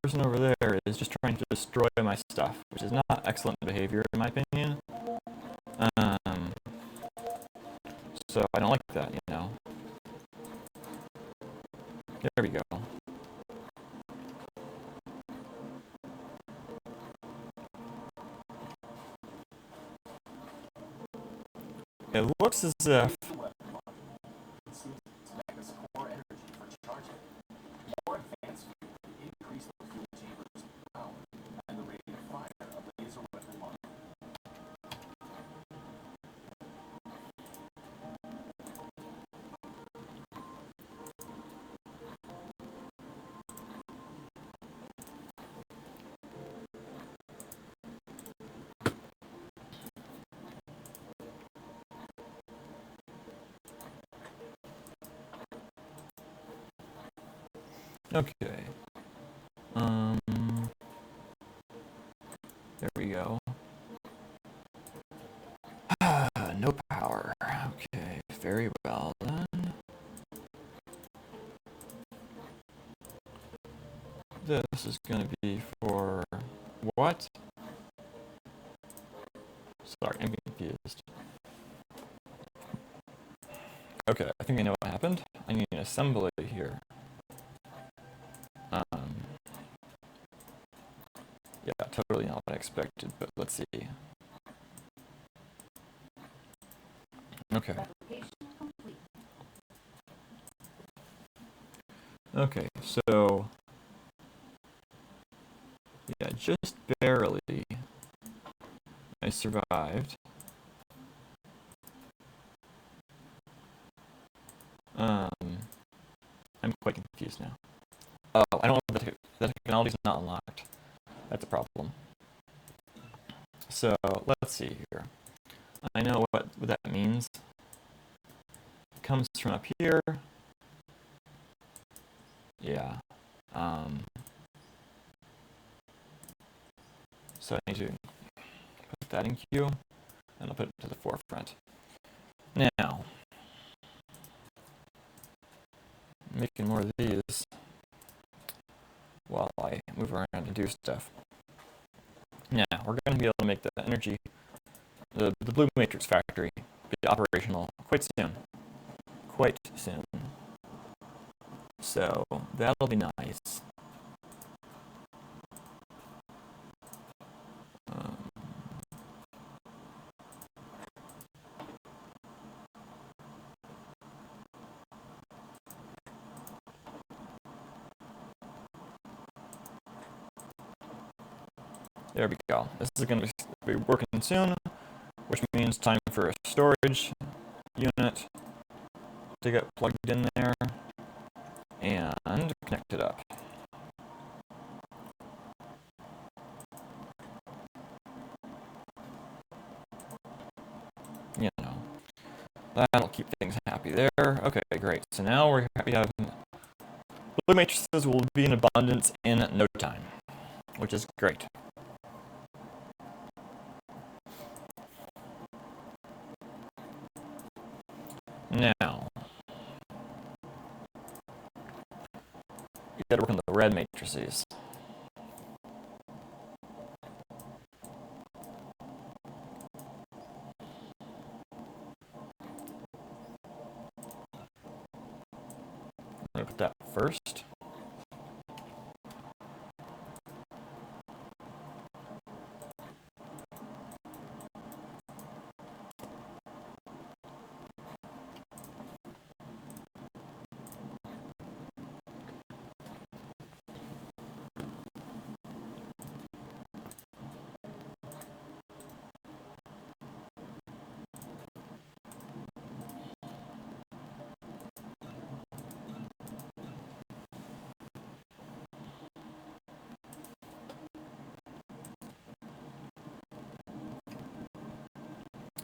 person over there is just trying to destroy my stuff, which is not excellent behavior in my opinion. So I don't like that, you know. There we go. It looks as if... Okay. There we go. No power. Okay, very well then. This is going to be for what? Sorry, I'm confused. Okay, I think I know what happened. I need an assembly here. Yeah, totally not what I expected, but let's see. Okay. Okay, so yeah, just barely I survived. I'm quite confused now. Oh, I don't know the technology's not unlocked. That's a problem. So let's see here. I know what that means. It comes from up here. Yeah. So I need to put that in queue, and I'll put it to the forefront. Now, making more of these while I move around and do stuff. Now, we're going to be able to make the energy, the blue matrix factory, be operational quite soon. Quite soon. So, that'll be nice. There we go. This is going to be working soon, which means time for a storage unit to get plugged in there and connect it up. You know, that'll keep things happy there. Okay, great. So now we have blue matrices will be in abundance in no time, which is great. Now, we gotta work on the red matrices. I'm gonna put that first.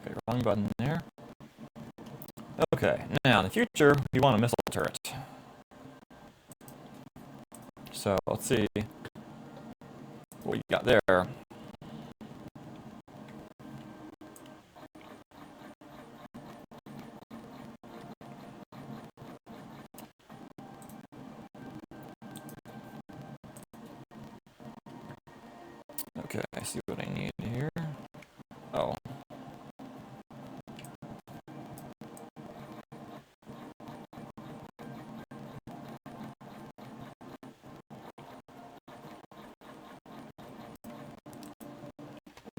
Okay, wrong button there. Okay, now in the future, we want a missile turret. So let's see what you got there. Okay, I see what I need here. Oh.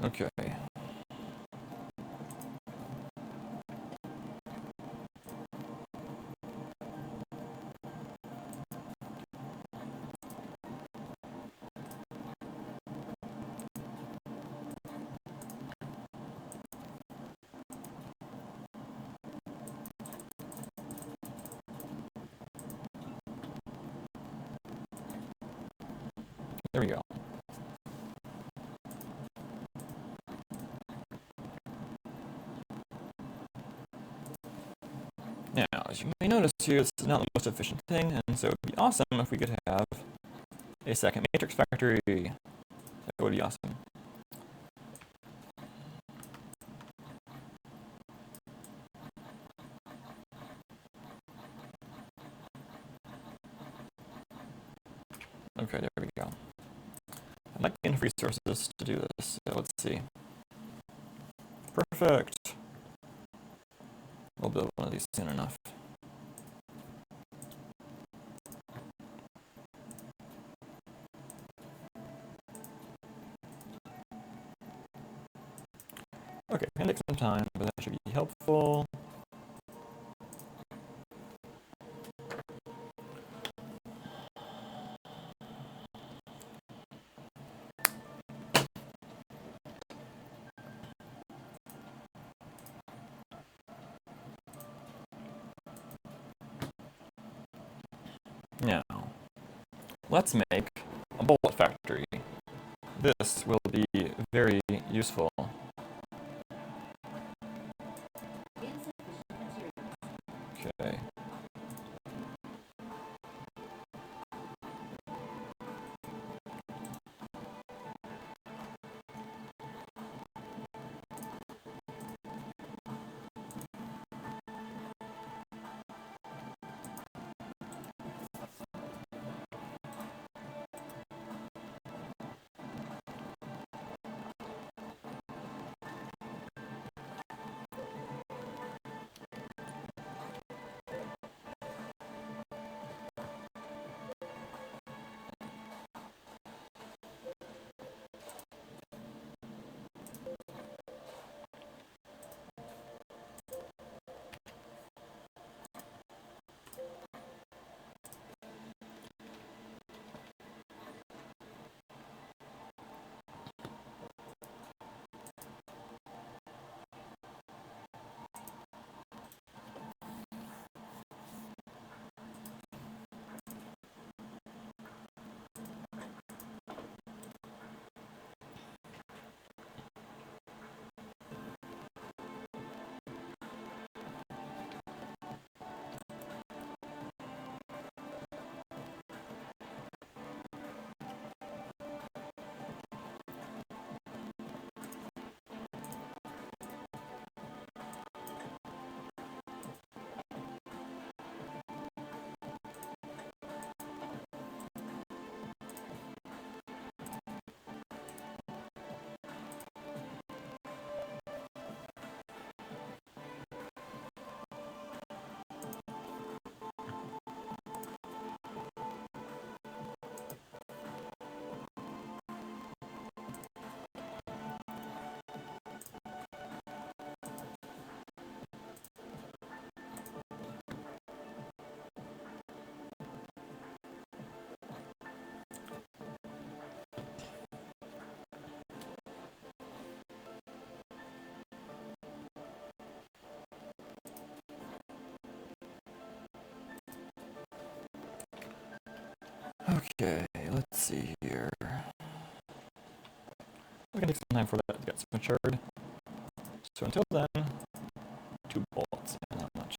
Okay. There we go. Now, as you may notice here, this is not the most efficient thing, and so it would be awesome if we could have a second matrix factory. That would be awesome. Okay, there we go. I might get enough resources to do this, so let's see. Perfect. We'll build one of these soon enough. Okay, it's gonna take some time, but that should be helpful. Now, let's make a bullet factory. This will be very useful. Okay. Okay, let's see here. We're gonna take some time for that to get matured. So until then, 2 bullets, and not much.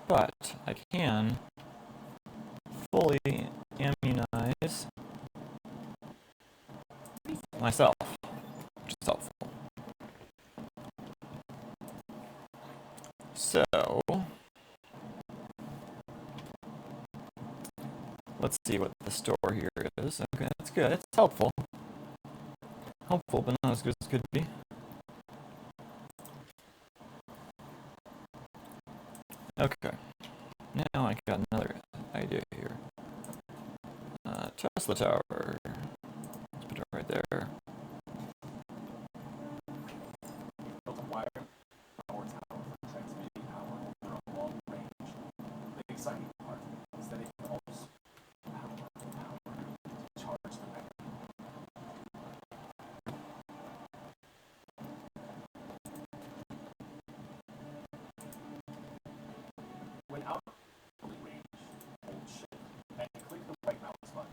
But I can fully immunize myself, which is helpful. So let's see what the store here is. Okay, that's good. It's helpful. Helpful, but not as good as it could be. Okay. Now I got another idea here. Tesla Tower. Let's put it right there. Built a wire power tower for transmitting power over a long range. The exciting part is that it can also power to charge the battery. When out of range, hold shift and click the right mouse button.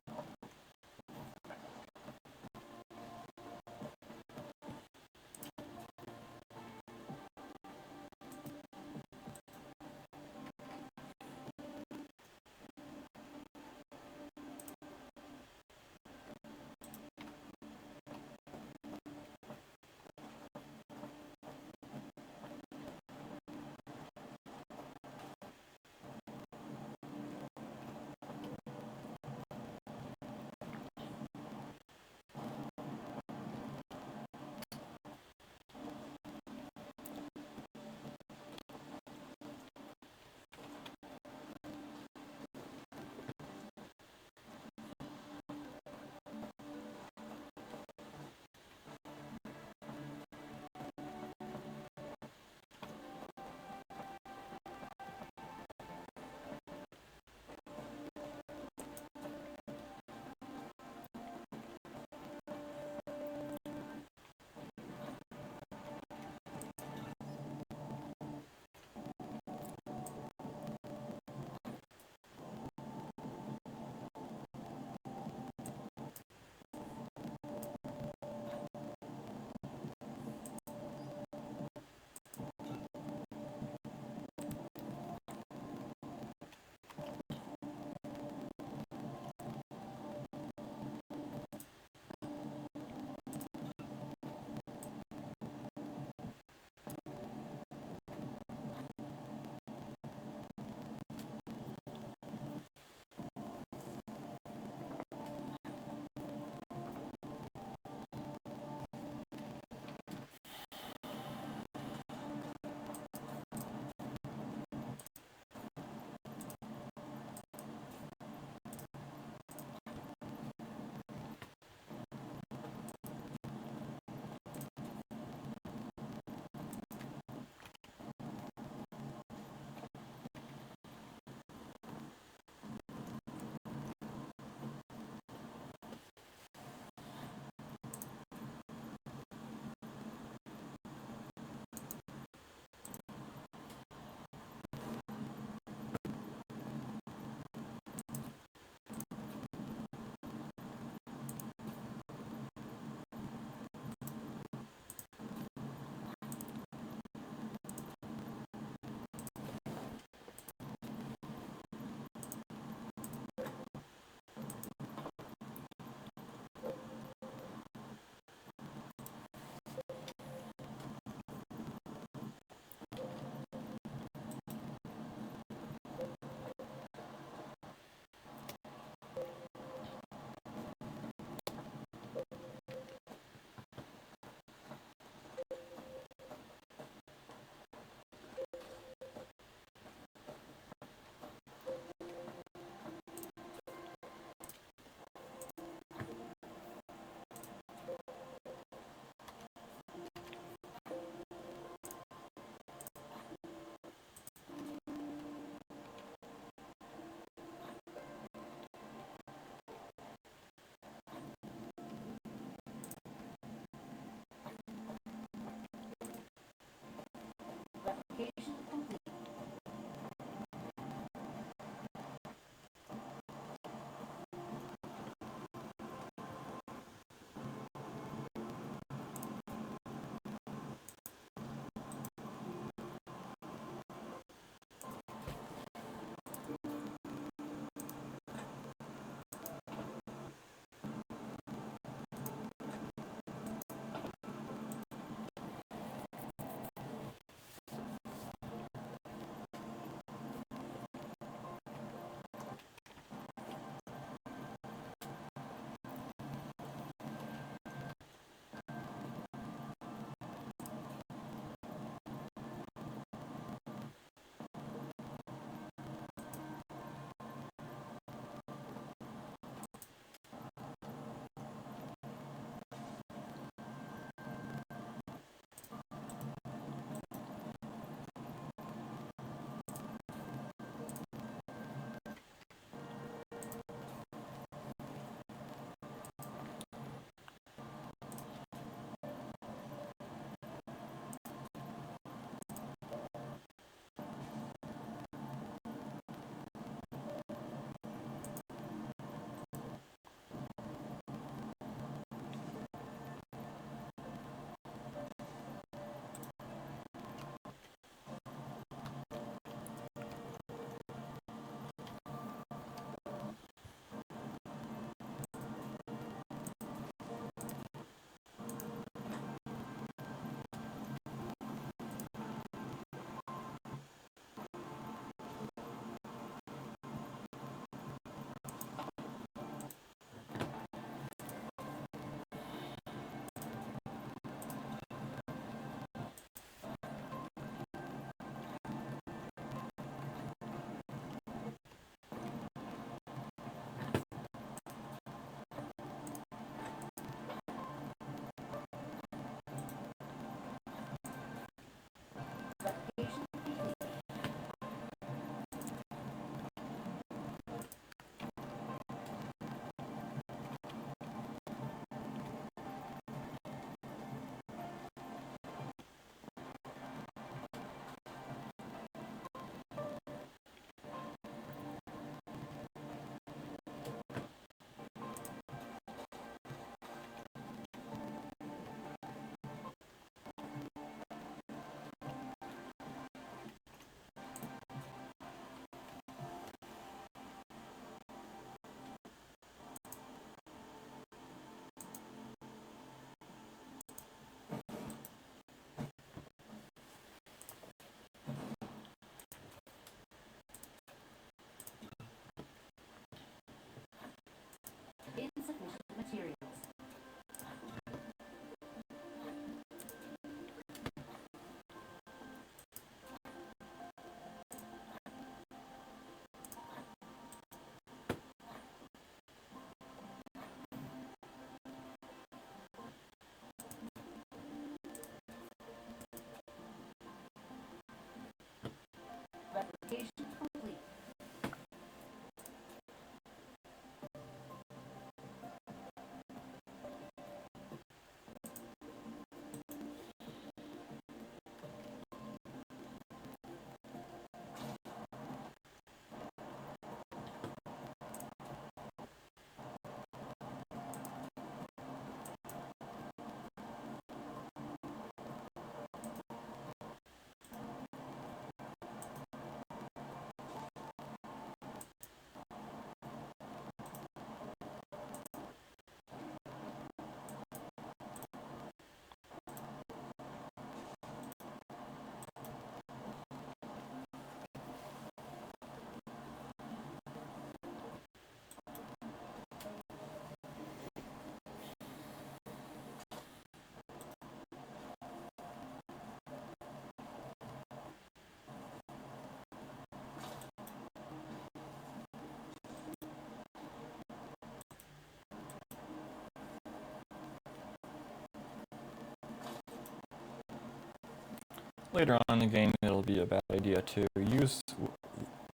later on in the game it'll be a bad idea to use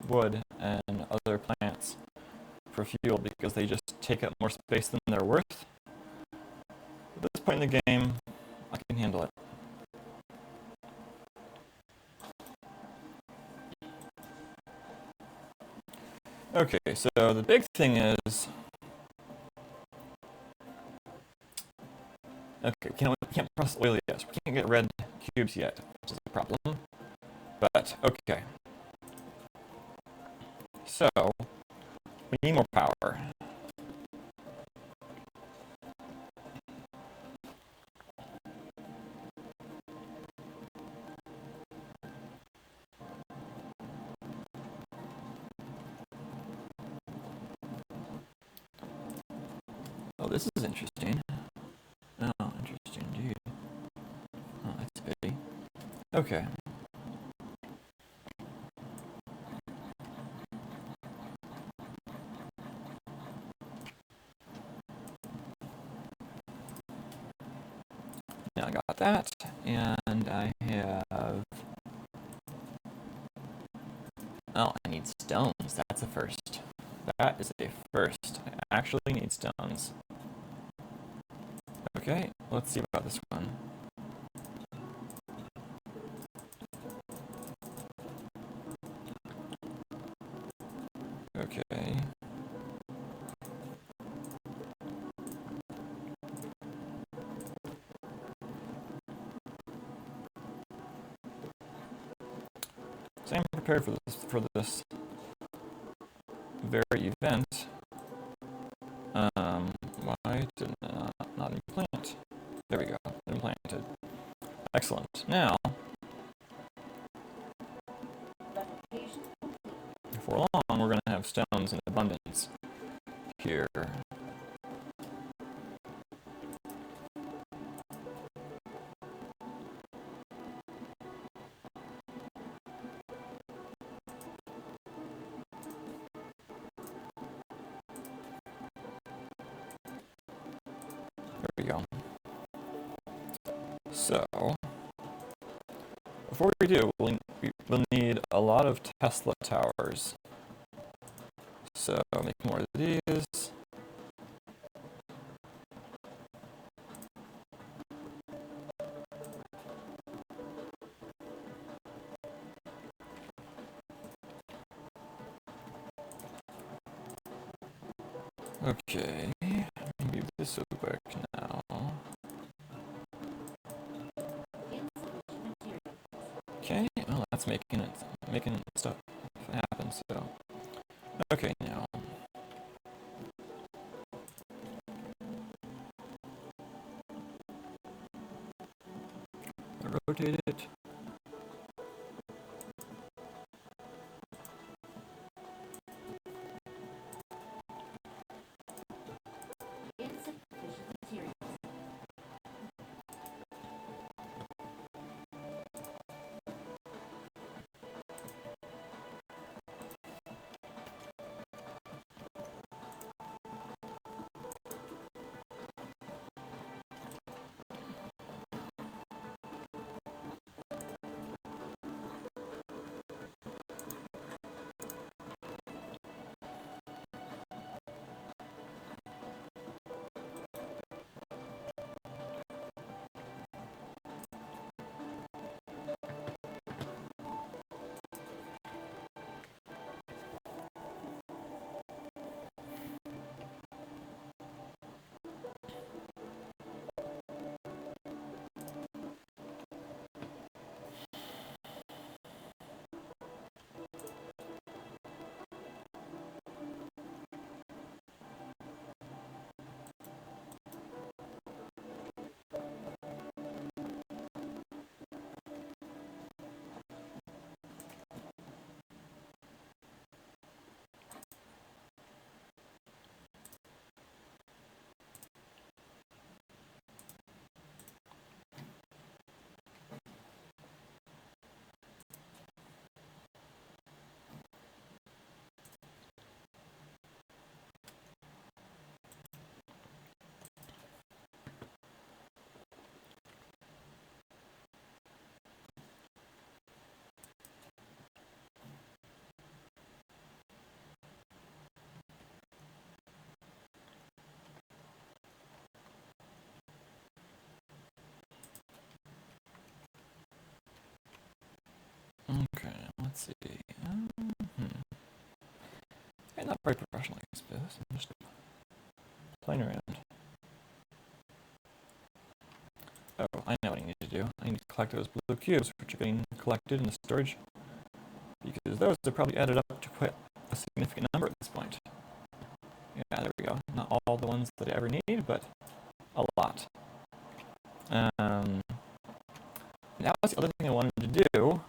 wood and other plants for fuel because they just take up more space than they're worth. At this point in the game, I can handle it. Okay, so the big thing is... Okay, we can't process oil yet, so we can't get red cubes yet, which is a problem. But, okay. So, we need more power. Oh, this is interesting. Oh, interesting indeed. Oh, that's pity. Okay. Now I got that, and I have... Oh, I need stones. That's a first. That is a first. I actually need stones. Okay, let's see about this one. Okay. So I'm prepared for this very event. Why did not implant? There we go. Implanted. Excellent. Now, before long, we're going to have stones in abundance here. There we go. So, before we do, we'll need a lot of Tesla towers. So, make more of these. Okay, maybe this will work now. Okay, well that's making stuff happen, so. Okay, now. Rotate it. let's see. Hey, not very professional, I suppose. I'm just playing around. Oh, I know what I need to do. I need to collect those blue cubes, which are getting collected in the storage, because those have probably added up to quite a significant number at this point. Yeah, there we go. Not all the ones that I ever need, but a lot. Now the other thing I wanted to do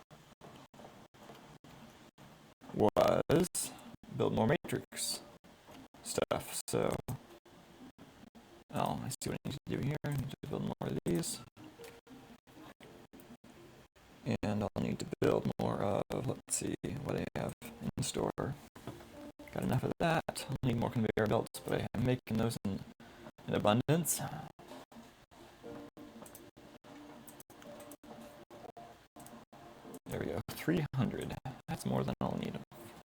was build more matrix stuff. So, I see what I need to do here. I need to build more of these. And I'll need to build more of, let's see what I have in store. Got enough of that. I'll need more conveyor belts, but I am making those in abundance. There we go, 300. That's more than I'll need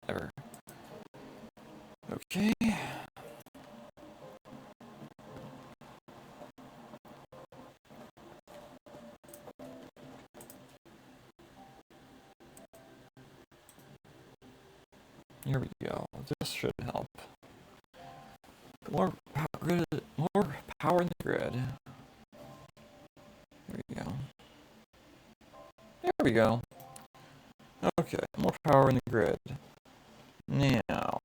ever. Okay. Here we go. This should help. More power in the grid. There we go. There we go. Okay, more power in the grid. Now,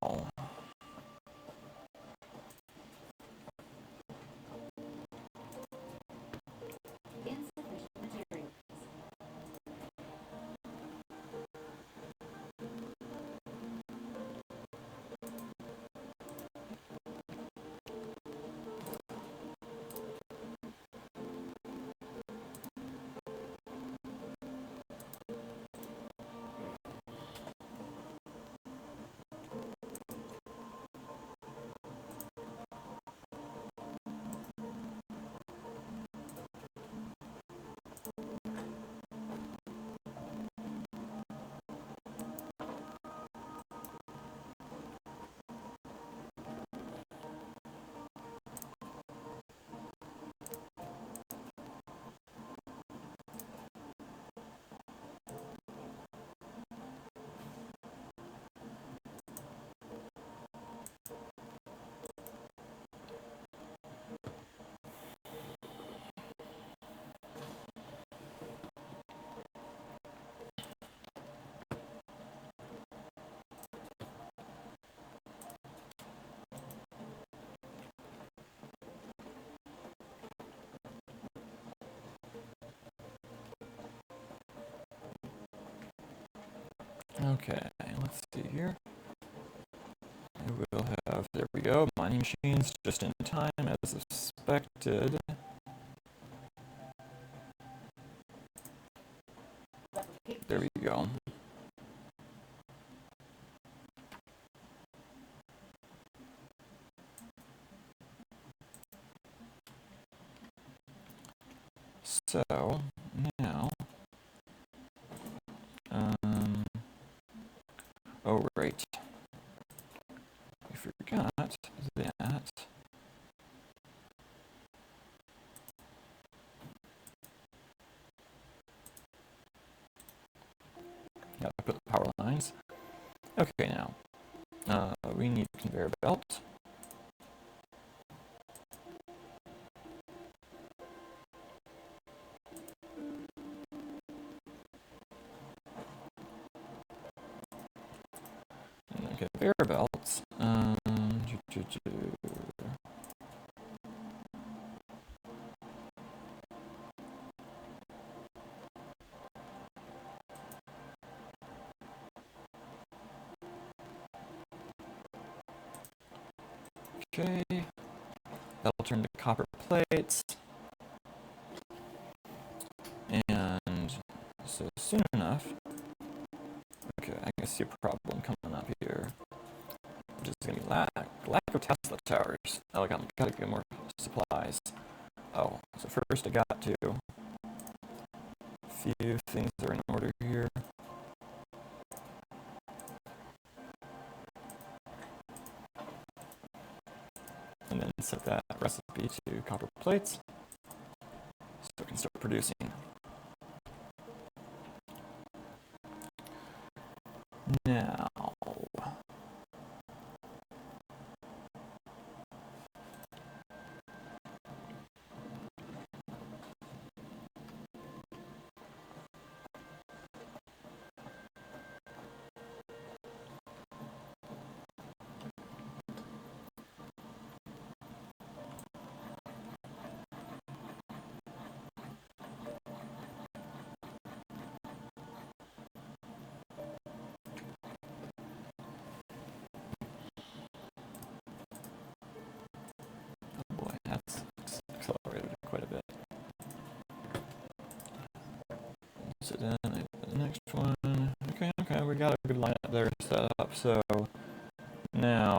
okay, let's see here. We'll have, there we go, mining machines just in time as expected. There we go. So, now, oh right, I forgot that. Yeah, I put the power lines. Okay, now, we need conveyor belt. And conveyor belts. Okay, that'll turn to copper plates. And so soon enough, okay, I can see a problem coming up here, which is going to be lack of Tesla towers. Oh, I gotta get more supplies. Oh, so first I got to a few things that are in order here. And then set that recipe to copper plates so I can start producing. sit down and the next one. Okay, we got a good lineup there set up. So now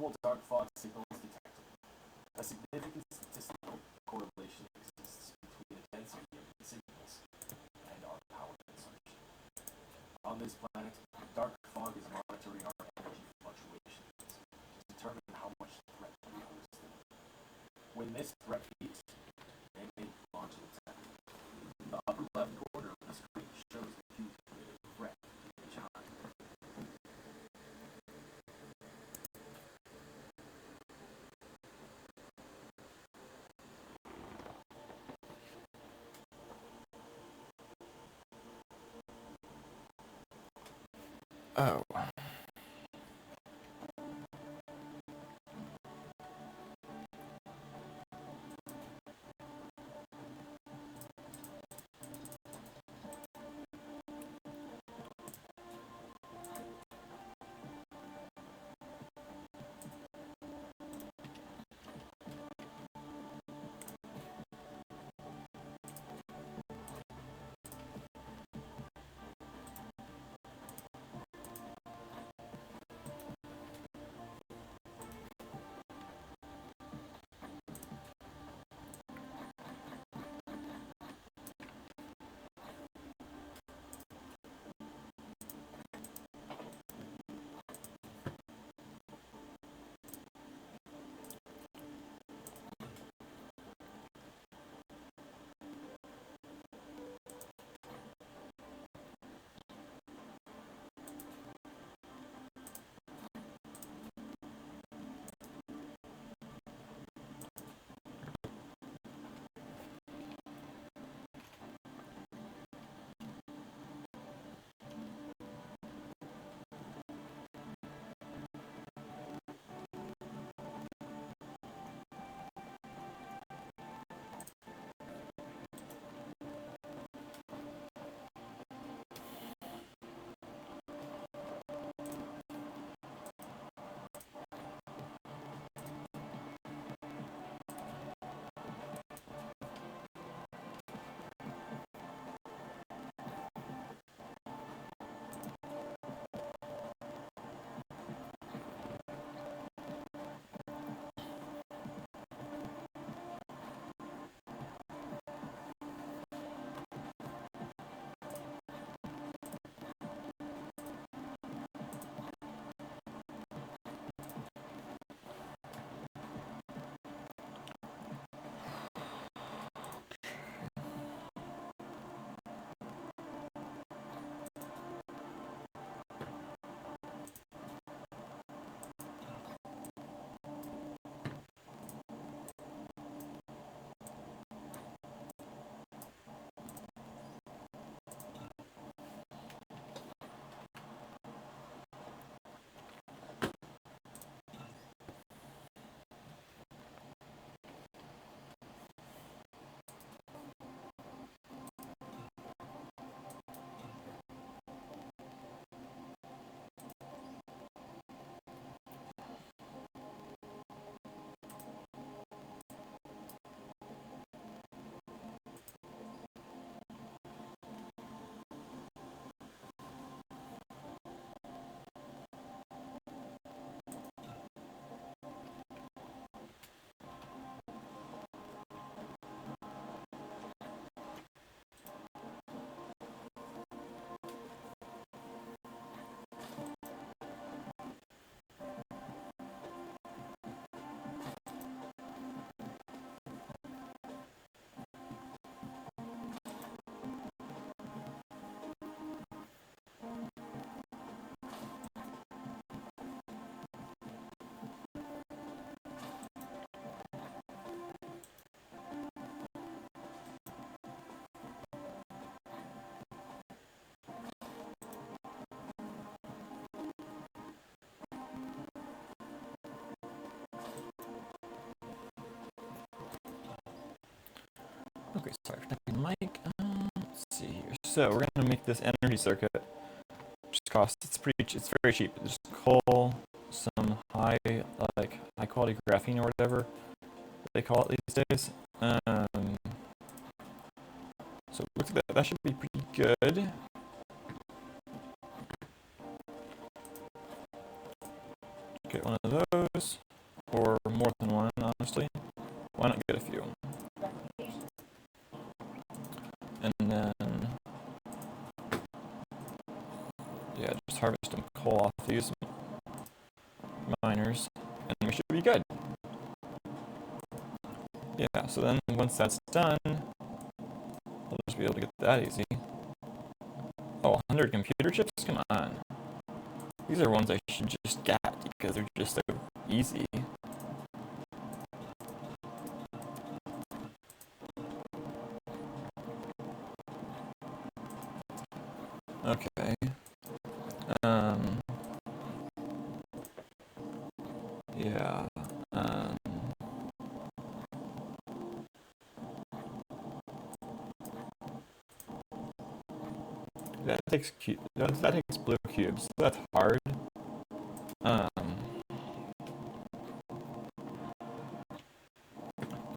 normal dark fog signal is detected. A significant statistical correlation exists between the density of the signals and our power consumption. On this planet, dark fog is monitoring our energy fluctuations to determine how much threat we are withstand. When this threat peaks, they may launch an attack. The upper left corner of the screen shows the cumulative threat each time. Oh. Okay, sorry for tapping the mic. Let's see here. So we're gonna make this energy circuit, which costs it's very cheap. Just coal, some high quality graphene or whatever they call it these days. So it looks like that should be pretty good. Get one of those. harvest some coal off these miners, and we should be good. Yeah, so then once that's done, we'll just be able to get that easy. Oh, 100 computer chips? Come on. These are ones I should just get because they're just so easy. Okay. Yeah. That takes blue cubes. That's hard.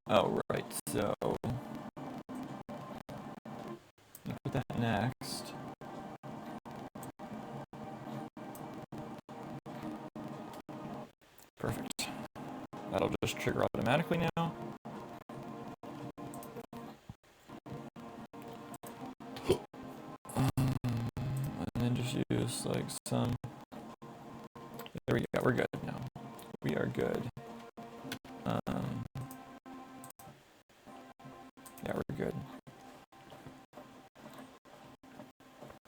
Oh right. So put that next. Perfect. That'll just trigger automatically now. And then just use like some. There we go. We're good now. We are good. Yeah, we're good.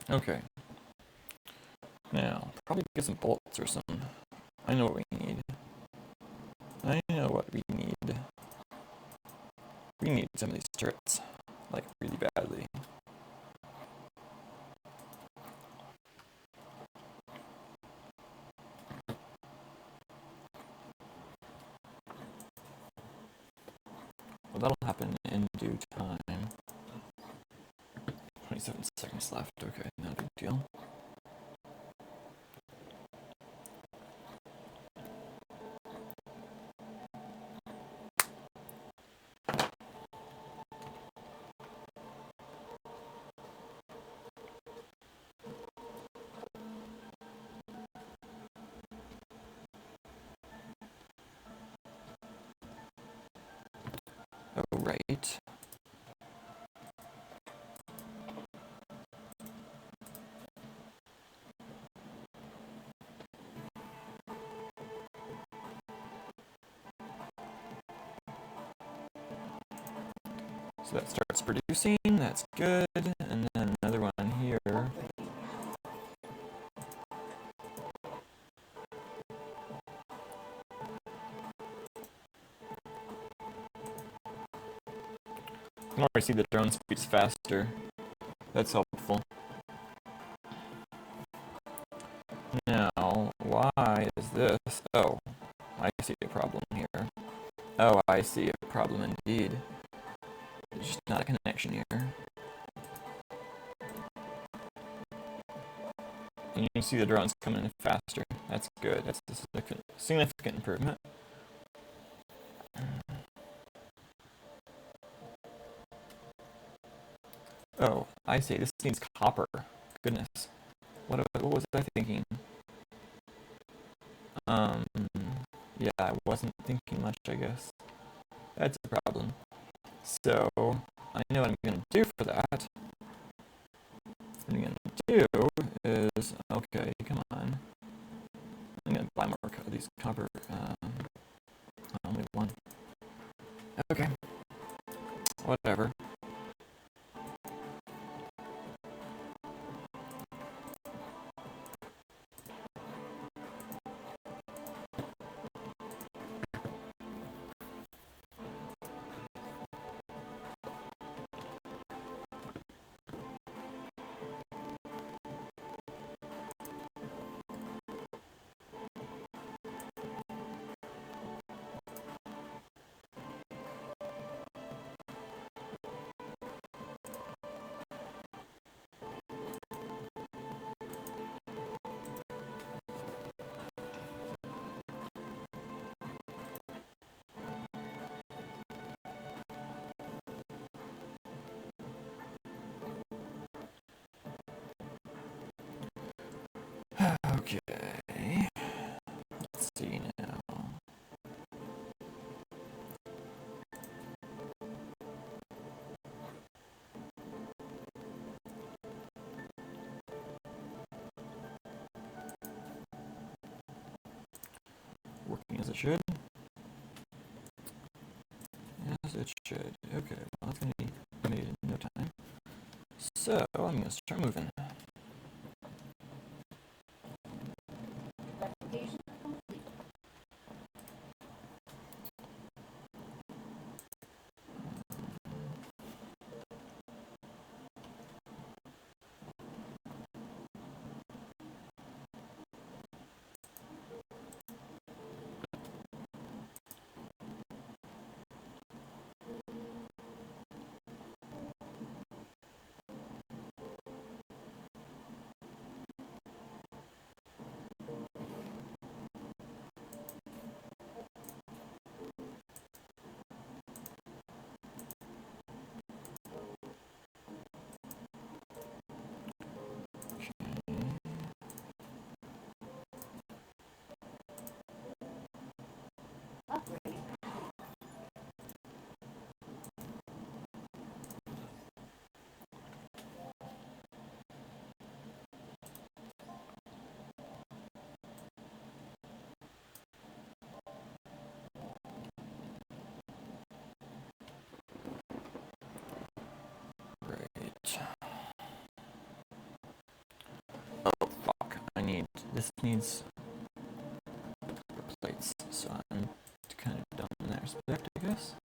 Okay. Now, probably get some bolts or some. I know what we need. I know what we need. We need some of these turrets, like really badly. Well, that'll happen in due time. 27 seconds left. Okay, not a big deal. Oh, right. So that starts producing, that's good, and then another one here. I can already see the drone speeds faster. That's helpful. Now, why is this? Oh, I see a problem here. Oh, I see a problem indeed. There's just not a connection here. And you can see the drones coming in faster. That's good. That's a significant improvement. Oh, I see. This needs copper. Goodness. What was I thinking? Yeah, I wasn't thinking much, I guess. That's a problem. So, I know what I'm going to do for that. What I'm going to do is, okay, come on. I'm going to buy more of these copper. Only one. Okay. Whatever. Okay. Let's see now. as it should. As it should. Okay, well, that's going to be made in no time. So, I'm going to start moving. Investigation complete. Upgrade. Great. Oh, fuck. This needs plates, so I'm kind of done in that respect, I guess.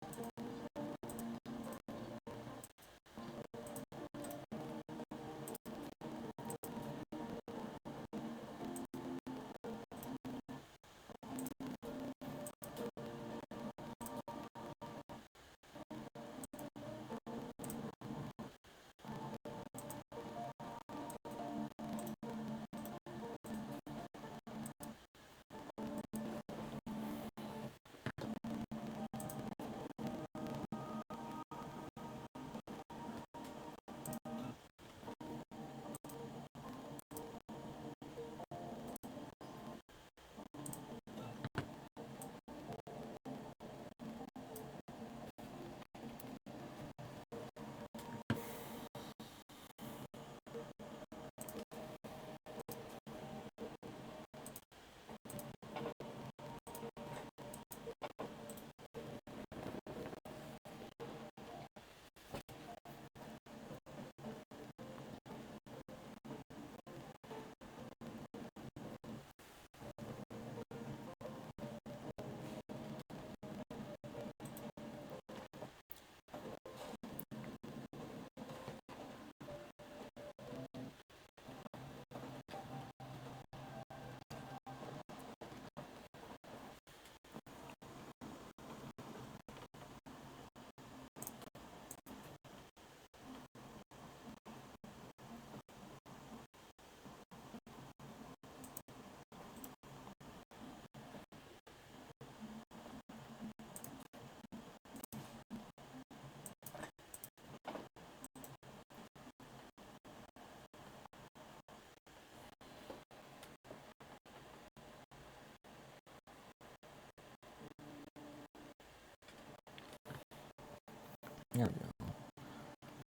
There we go.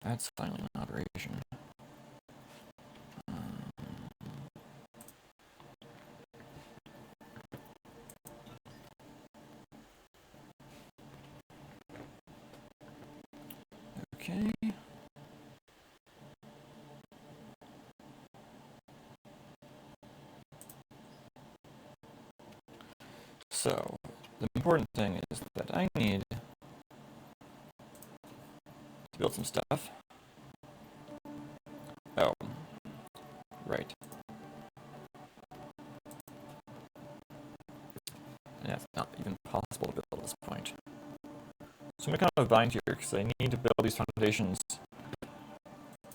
That's finally in operation. Okay. So, the important thing is that I need to build some stuff. Oh, right. Yeah, it's not even possible to build at this point. So I'm going to kind of bind here because I need to build these foundations.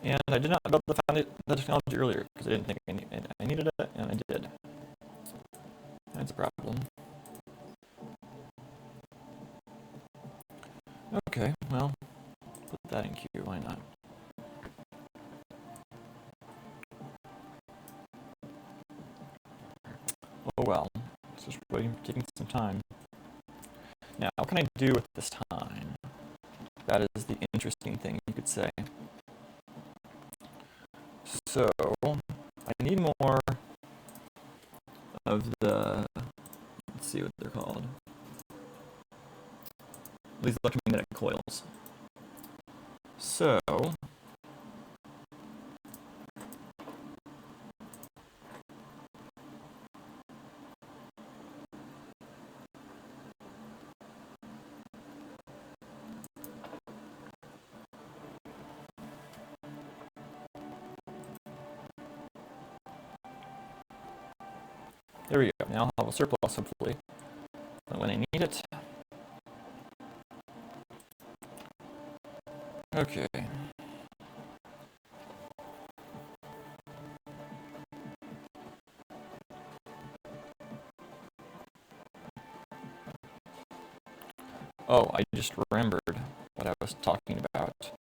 And I did not build the technology earlier because I didn't think I needed it, and I did. That's a problem. Okay, well, put that in queue, why not? Oh well, it's just taking some time. Now, what can I do with this time? That is the interesting thing, you could say. So, I need more of the, let's let's see what they're called. These electromagnetic coils. So, there we go. Now I'll have a surplus, hopefully, when I need it. Okay. Oh, I just remembered what I was talking about,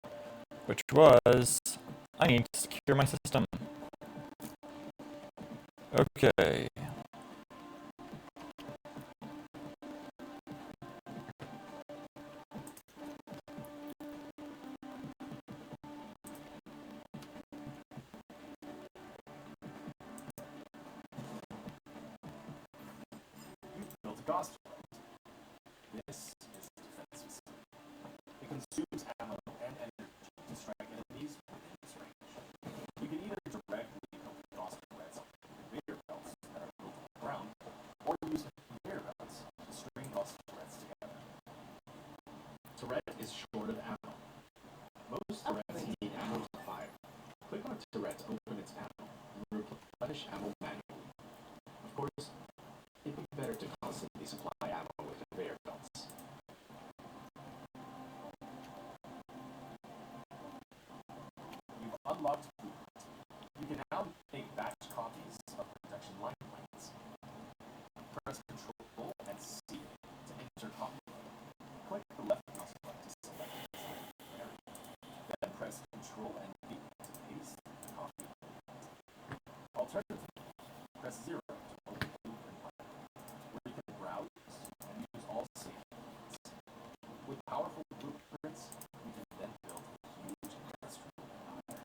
which was I need to secure my system. Okay. You've built a gauss turret. This is the defense system. It consumes ammo and energy to strike enemies within its range. You can either directly build gauss turrets on conveyor belts that are built on the ground, or use conveyor belts to string gauss turrets together. Turret is short of ammo. Most turrets need ammo to fire. Click on a turret to open its ammo and replenish ammo manually. Of course, it'd be better to constantly supply ammo with conveyor belts. You've unlocked Blueprint. You can now make batch copies of protection line plans. Press Ctrl and C to enter copy mode. Click the left mouse button to select the desired area. Then press Ctrl and V to paste the copy. Alternatively, press 0 to open the Blueprint plan, where you can browse and use all savings. With powerful blueprints, you can then build a huge industrial empire.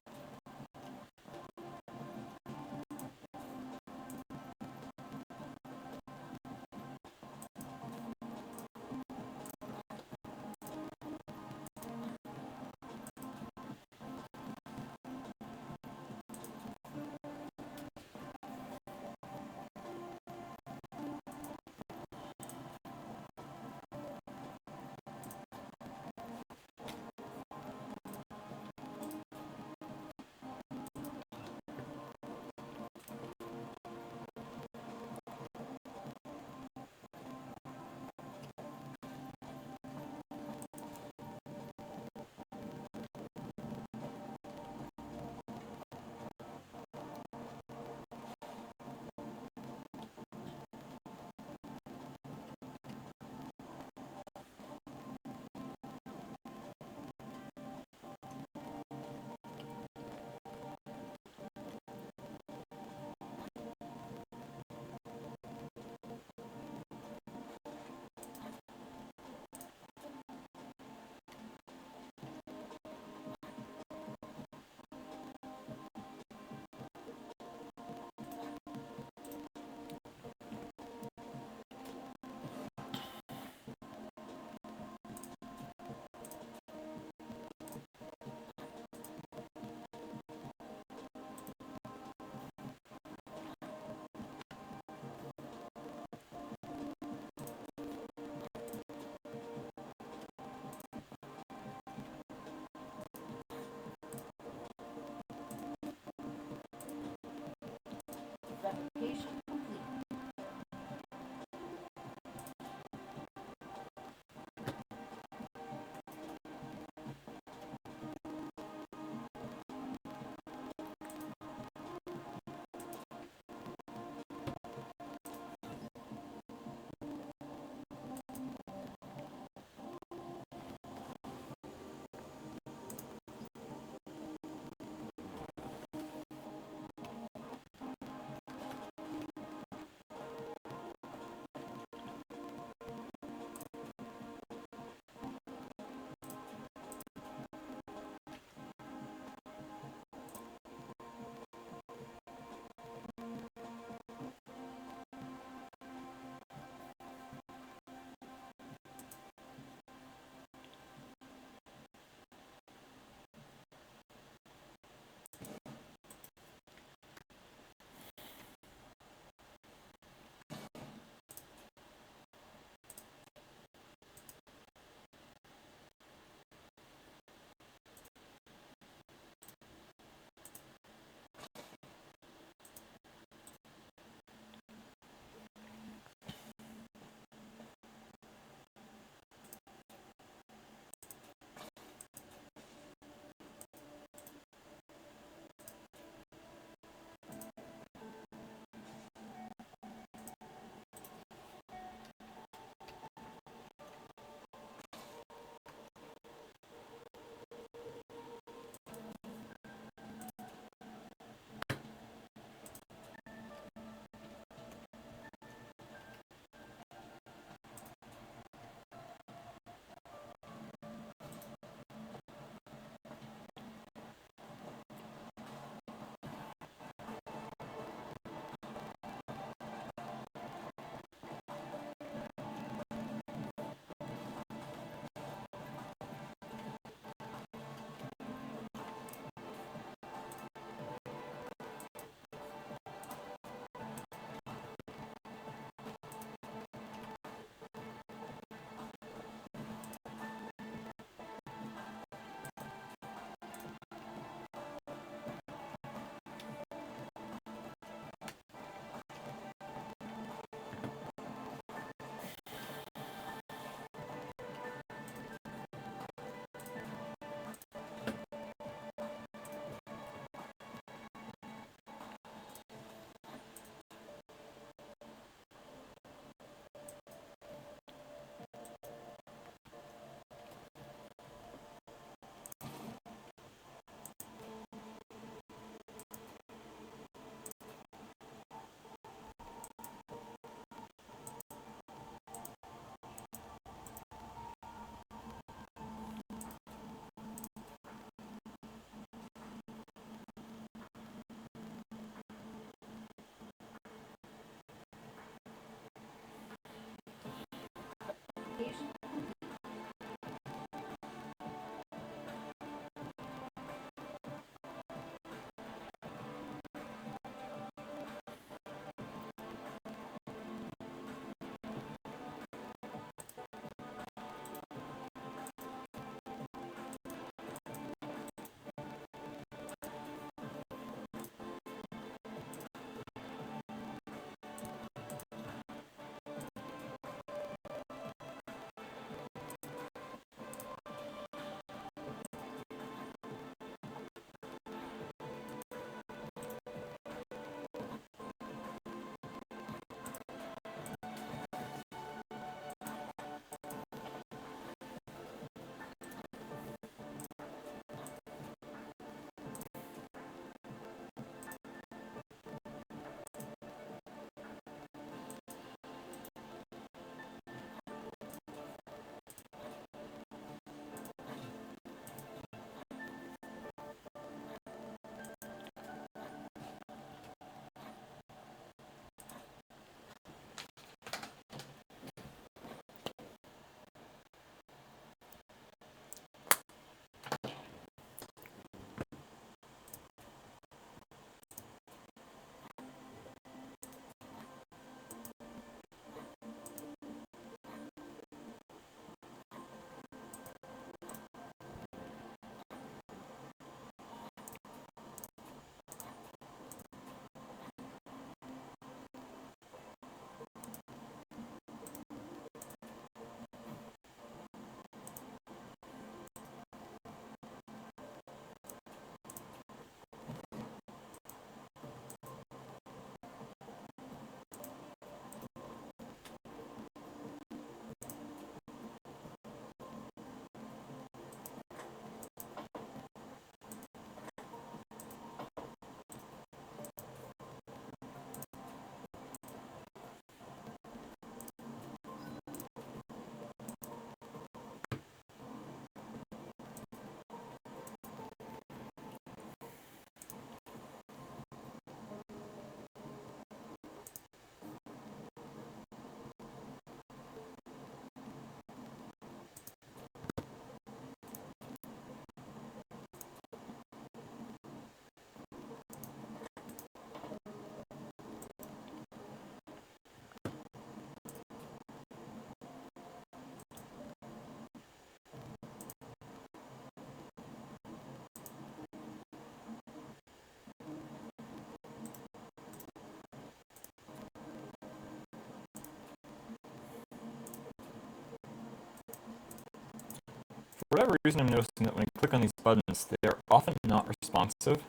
whatever reason, I'm noticing that when I click on these buttons, they are often not responsive.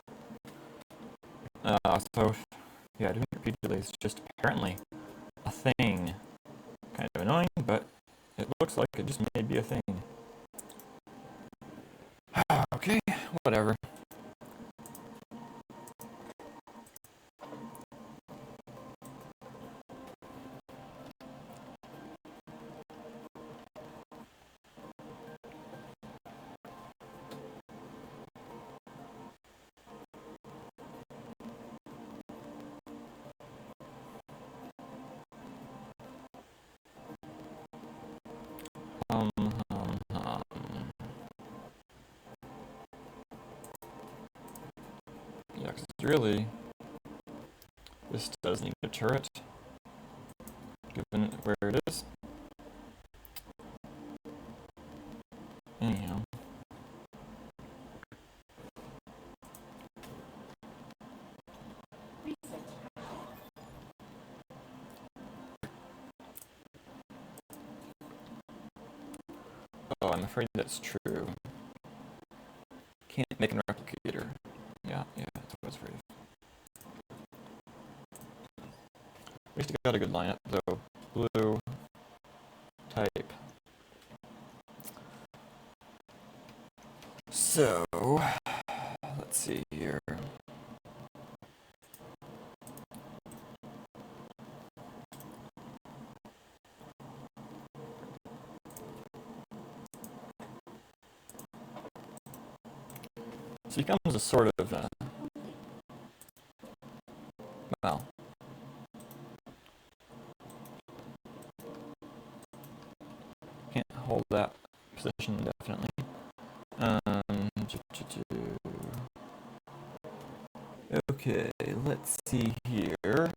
So, yeah, doing it repeatedly is just apparently a thing. Kind of annoying, but it looks like it just may be a thing. Okay, whatever. Um, um, um. Yeah, because really, this does need a turret, given where it is. Anyhow. Oh, I'm afraid that's true. Can't make an replicator. Yeah, that's what I was afraid of. At least I got a good lineup, though. Blue, type. So, let's see here. So he becomes a sort of, well, can't hold that position indefinitely. Okay, let's see here.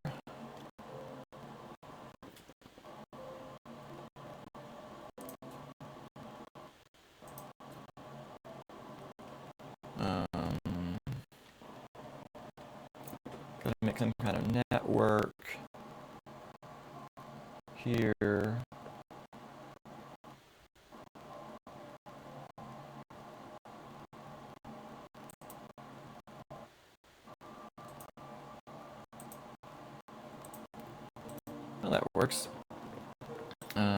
Gotta make some kind of network here. Well, that works. I'm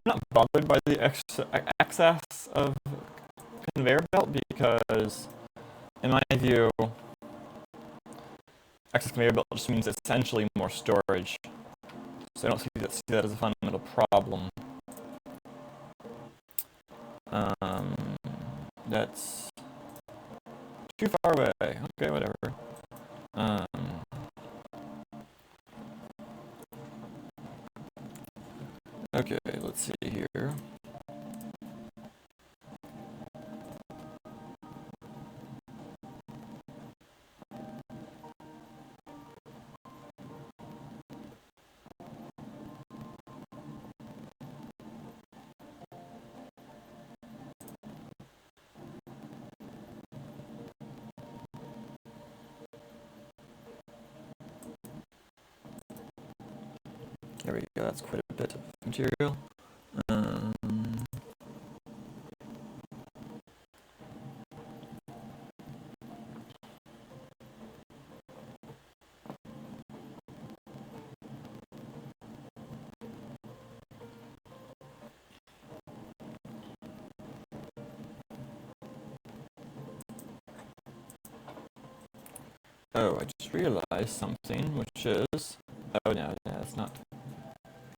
not bothered by the excess of conveyor belt because, in my view, excess conveyor belt just means essentially more storage. So I don't see that as a fundamental problem. That's too far away. Okay, whatever. Okay, let's see here. There we go, that's quite a bit of material. Oh, I just realized something, which is... Oh, no, that's not...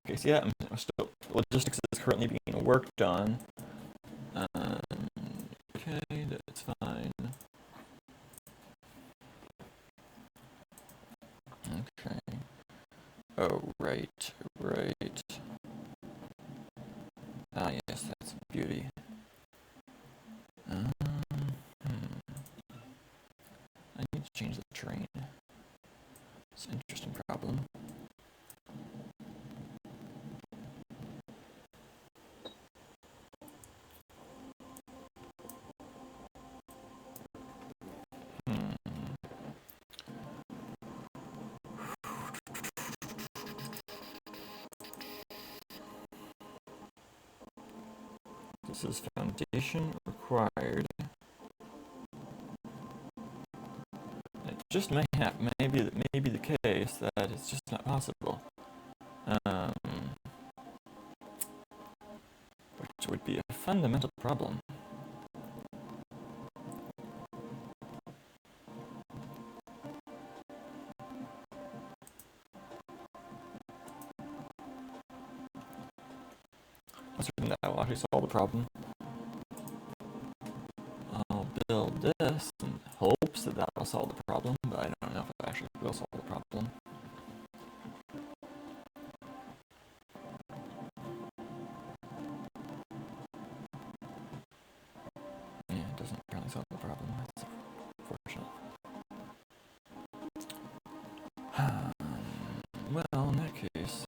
Okay, so yeah, I'm still... Logistics is currently being worked on. Okay, that's fine. Okay. Oh, right. Ah, yes, that's beauty. I need to change the terrain. It's an interesting problem. This is foundation required. It just may be the case that it's just not possible, which would be a fundamental problem. That will actually solve the problem. I'll build this in hopes that that will solve the problem, but I don't know if it actually will solve the problem. Yeah, it doesn't apparently solve the problem. That's unfortunate. Well, in that case,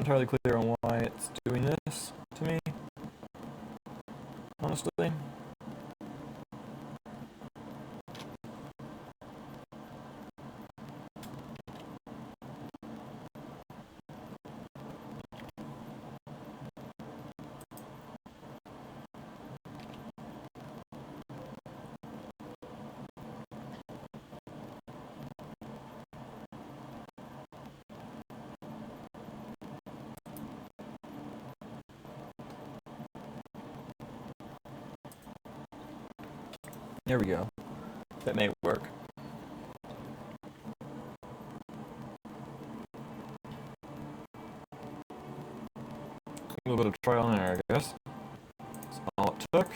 entirely clear on why it's doing this to me, honestly. There we go. That may work. A little bit of trial and error, I guess. That's all it took.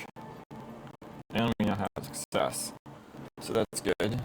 And we now have success. So that's good.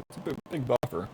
It's a big buffer.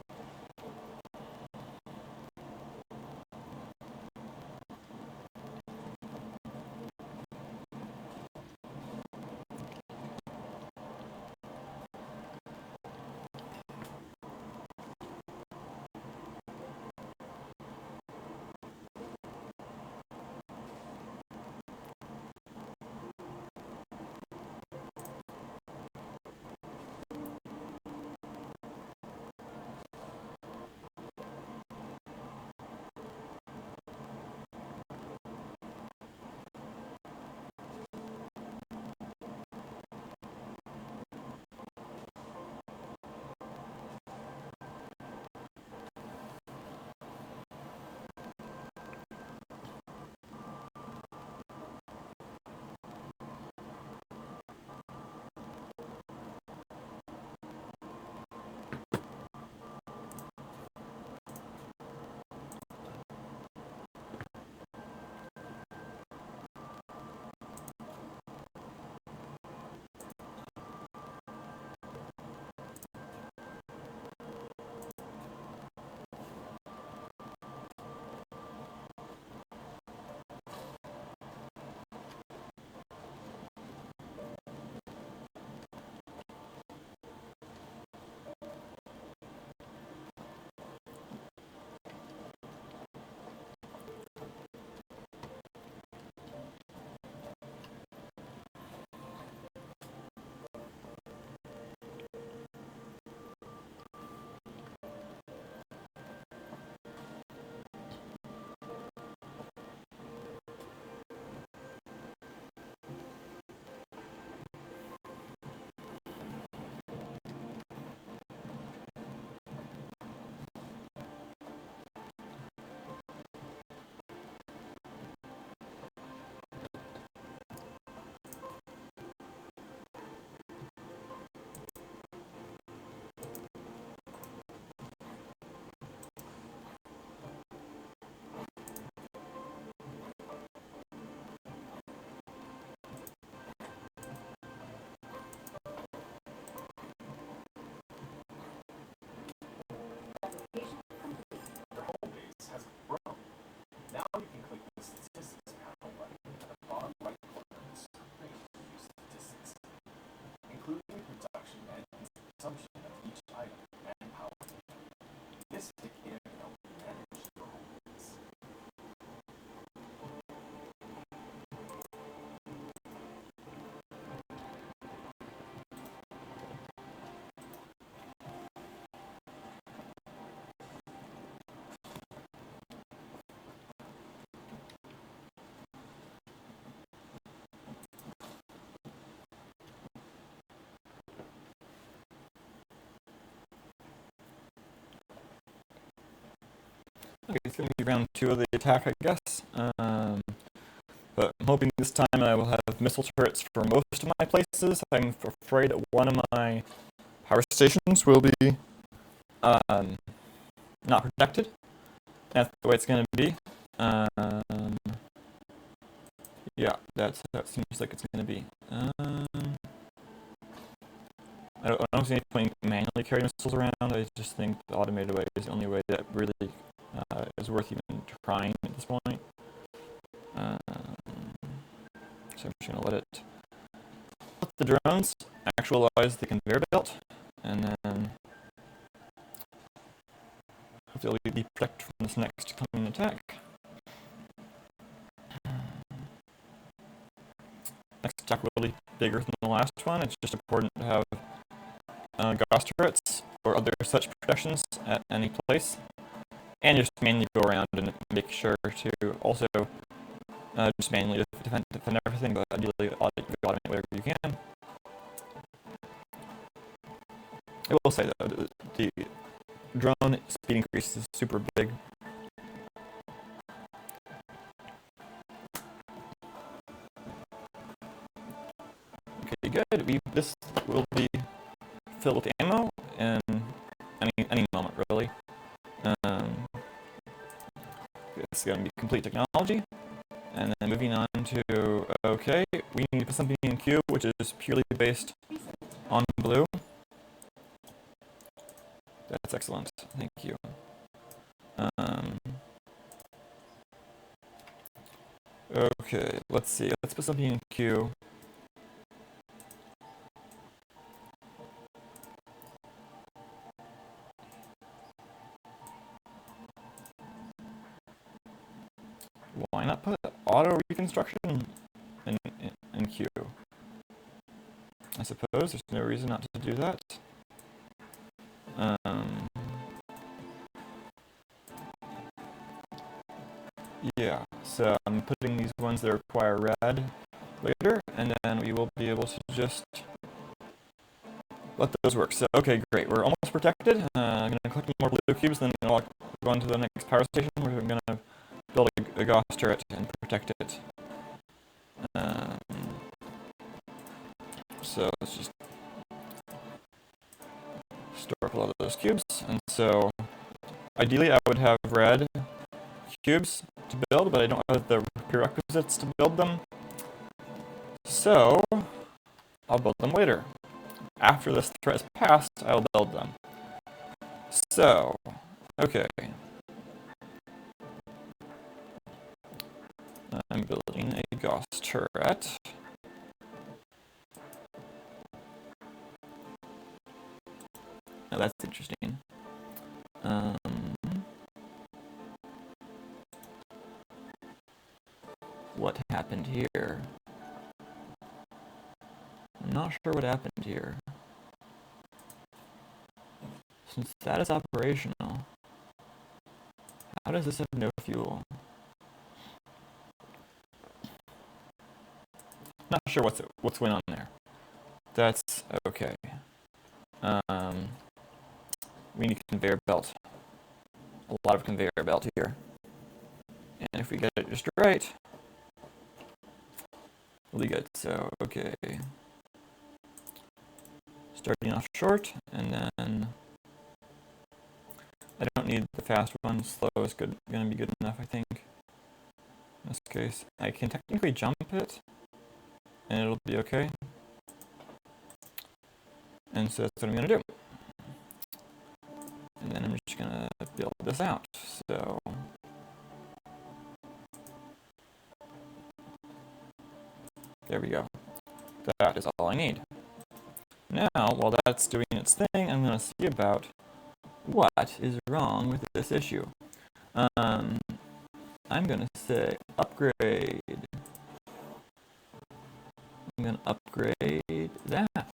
it's going to be round 2 of the attack, I guess. But I'm hoping this time I will have missile turrets for most of my places. I'm afraid that one of my power stations will be not protected. That's the way it's going to be. Yeah, that seems like it's going to be. I don't see any point manually carrying missiles around. I just think the automated way is the only way that really is worth even trying at this point. So I'm just going to let the drones actualize the conveyor belt, and then hopefully they'll be protected from this next coming attack. Next attack will be bigger than the last one. It's just important to have Gauss turrets or other such protections at any place, and just manually go around and make sure to also just manually defend everything, but ideally automate whatever you can. I will say though, the drone speed increase is super big. Okay, good. This will be filled with ammo in any moment, really. It's going to be complete technology. And then moving on to, okay, we need to put something in Q, which is purely based on blue. That's excellent. Thank you. Okay, let's see. Let's put something in Q. Why not put auto reconstruction in Q? I suppose there's no reason not to do that. Yeah, so I'm putting these ones that require red later, and then we will be able to just let those work. So, okay, great. We're almost protected. I'm going to collect more blue cubes, then I'll go on to the next power station where I'm going to build a Gauss turret and protect it. So let's just store up a lot of those cubes. And so ideally I would have red cubes to build, but I don't have the prerequisites to build them. So I'll build them later. After this threat is passed, I'll build them. So, okay. I'm building a Gauss turret. Now that's interesting. What happened here? I'm not sure what happened here. Since that is operational, how does this have no fuel? Not sure what's going on there. That's okay. We need conveyor belt. A lot of conveyor belt here. And if we get it just right, we'll be good. So, okay. Starting off short, and then I don't need the fast one. Slow is going to be good enough, I think. In this case, I can technically jump it, and it'll be okay. And so that's what I'm going to do. And then I'm just going to build this out. So there we go. That is all I need. Now, while that's doing its thing, I'm going to see about what is wrong with this issue. I'm going to say upgrade. I'm going to upgrade that.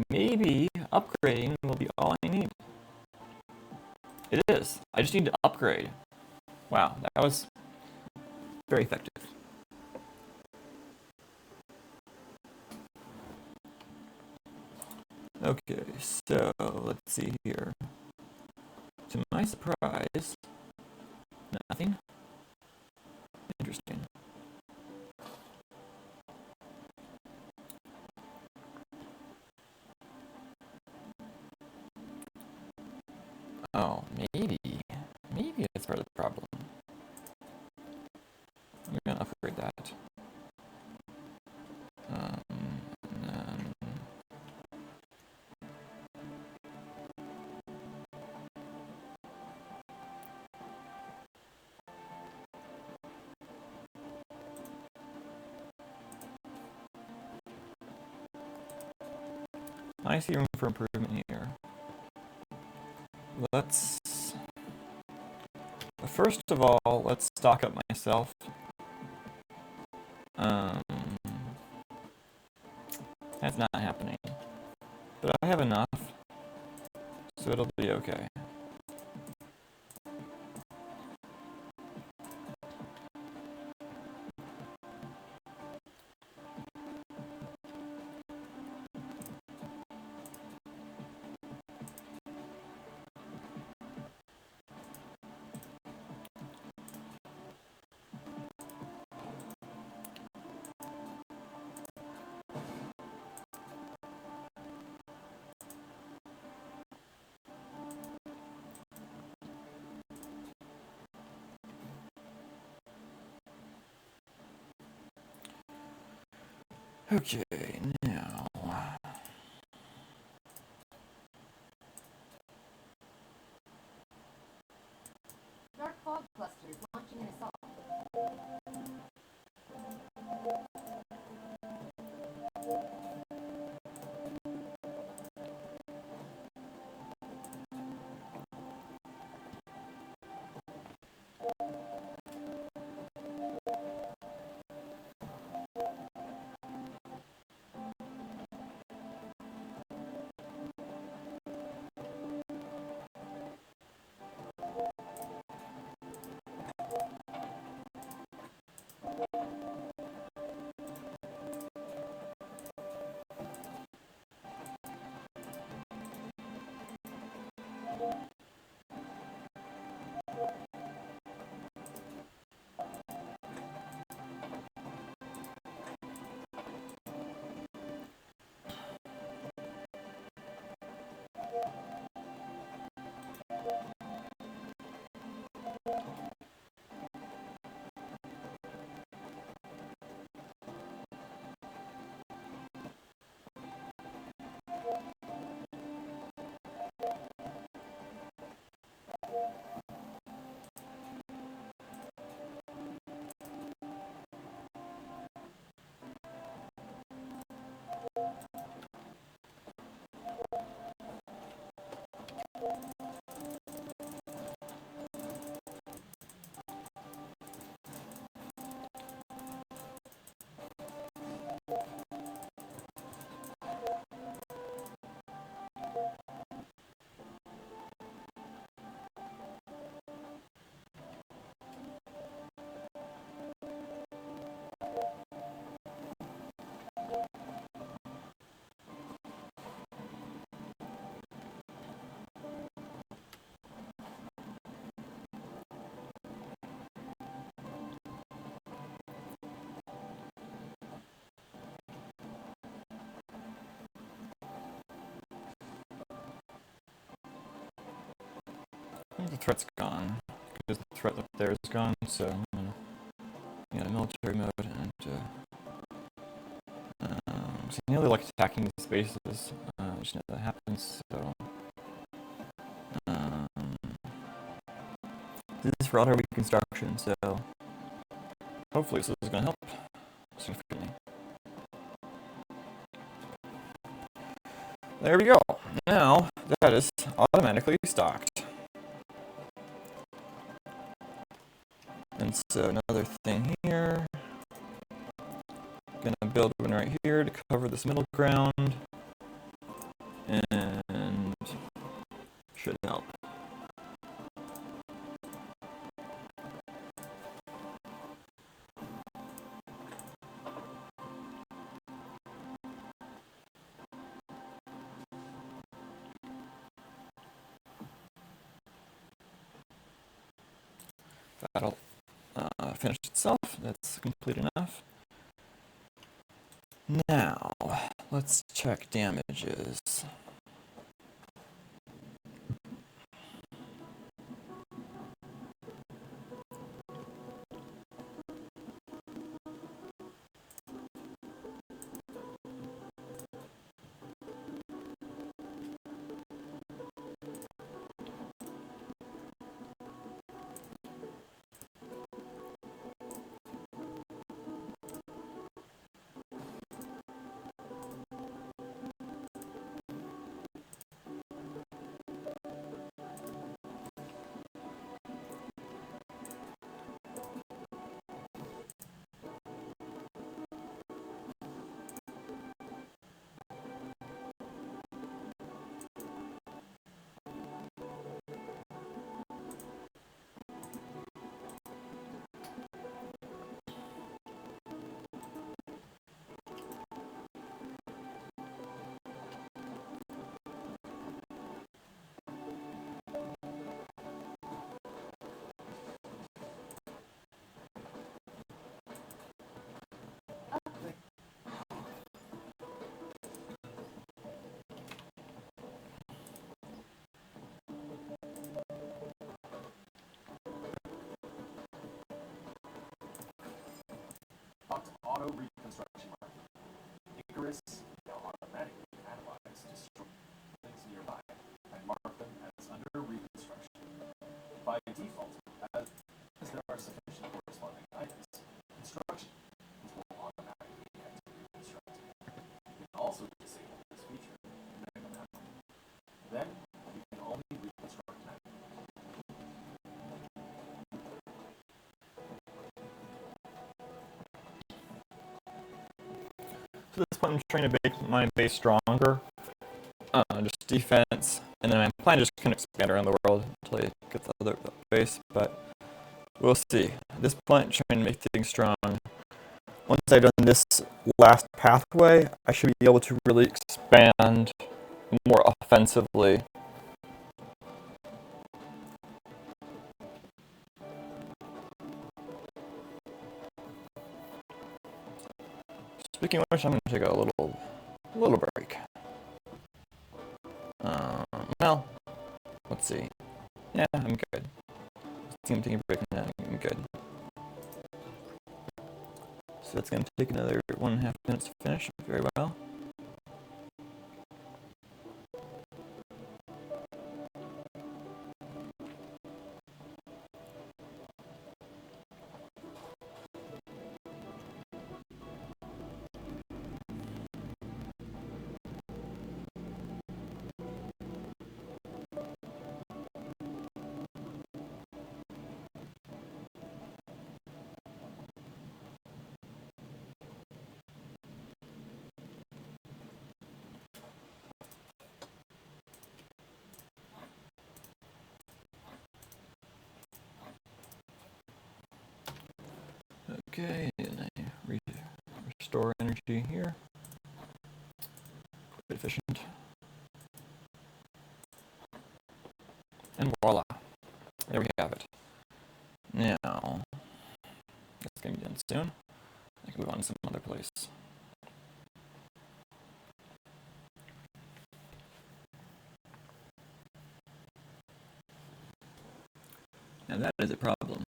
Maybe upgrading will be all I need. It is. I just need to upgrade. Wow, that was very effective. Okay, so let's see here. To my surprise, nothing. Interesting. Oh, maybe it's part of the problem. I'm gonna upgrade that. And then I see room for improvement here. First of all, let's stock up myself. That's not happening. But I have enough, so it'll be okay. Okay, now. Dark fog clusters launching an assault. I think the threat's gone, because the threat up there is gone, so I'm gonna get a military mode and so I really like attacking these bases, just know that happens, so this is for auto reconstruction, so hopefully this is gonna help significantly. There we go. Now that is automatically stocked. And so another thing here. Gonna build one right here to cover this middle ground. And should help. that'll finish itself. That's complete enough. Now, let's check damages. Auto reconstruction market. Icarus now automatically analyze destroy things nearby and mark them as under reconstruction. By default, as there are sufficient corresponding items, construction will automatically get reconstructed. You can also disable this feature in Mega Map. Then you can only reconstruct map. So at this point, I'm trying to make my base stronger. Just defense, and then my plan is just kind of expand around the world until I get the other base, but we'll see. At this point, I'm trying to make things strong. Once I've done this last pathway, I should be able to really expand more offensively. Speaking of which, I'm going to take a little break. Well, let's see. Yeah, I'm good. I'm taking a break now. I'm good. So it's going to take another 1.5 minutes to finish. Very well. Okay, and I restore energy here. Quite efficient. And voila. There we have it. Now, it's going to be done soon. I can move on to some other place. Now that is a problem.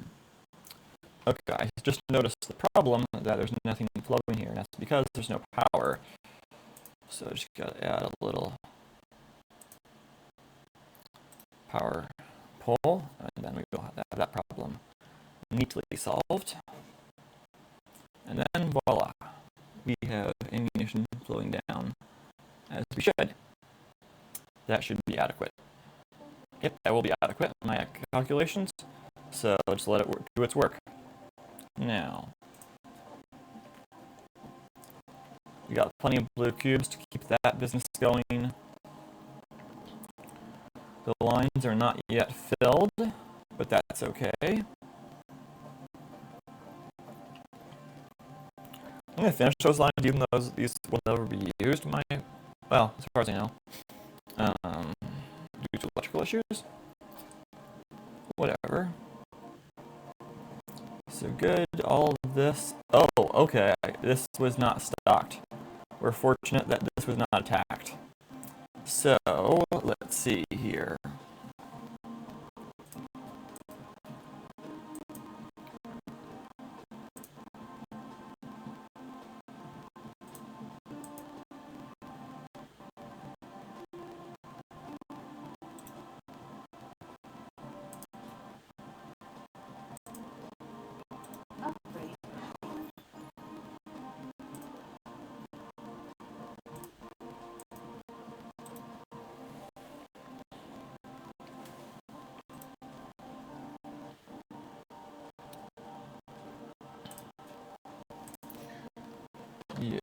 Okay, I just noticed the problem that there's nothing flowing here, and that's because there's no power. So I just gotta add a little power pole, and then we will have that problem neatly solved. And then voila, we have ammunition flowing down as we should. That should be adequate. Yep, that will be adequate in my calculations. So just let it do its work. Now, we got plenty of blue cubes to keep that business going. The lines are not yet filled, but that's okay. I'm going to finish those lines even though these will never be used, well, as far as I know, due to electrical issues. Whatever. So good, all of this. Oh, okay, this was not stocked. We're fortunate that this was not attacked. So, let's see here. Yeah.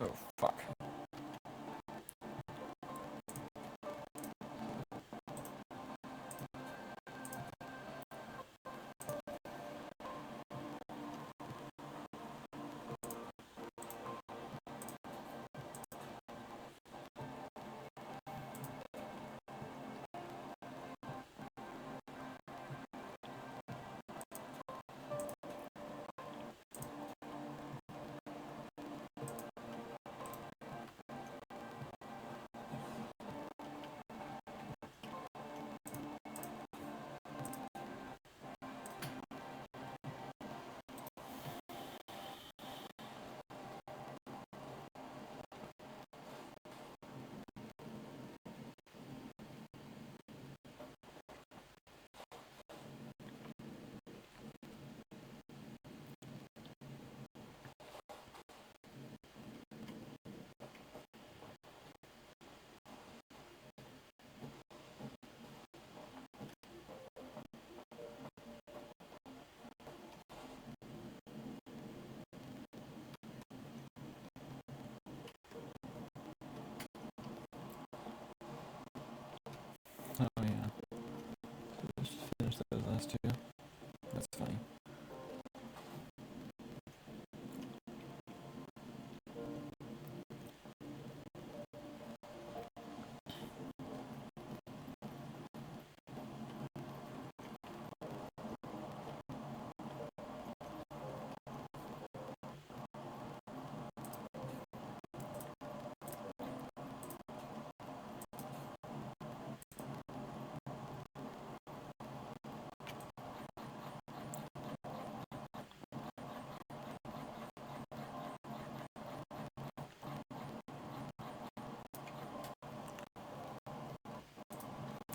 Oh, fuck. Oh yeah. Just finish those last two. That's funny.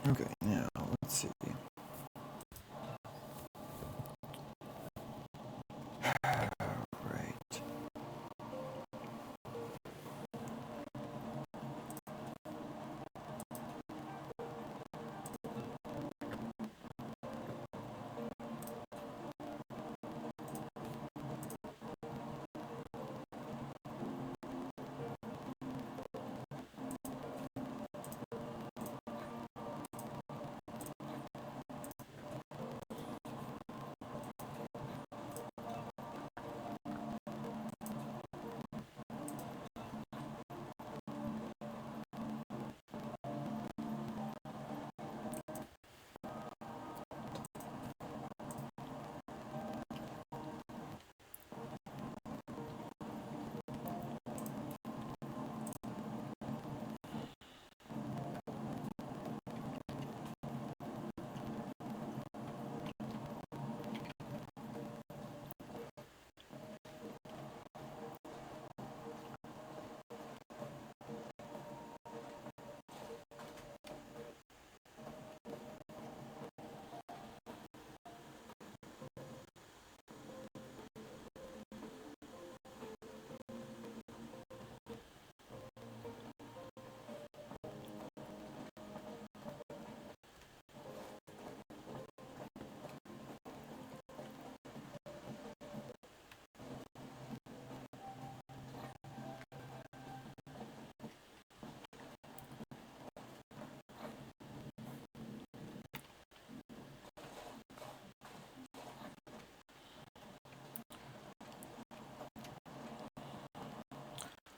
Okay, now let's see. Right.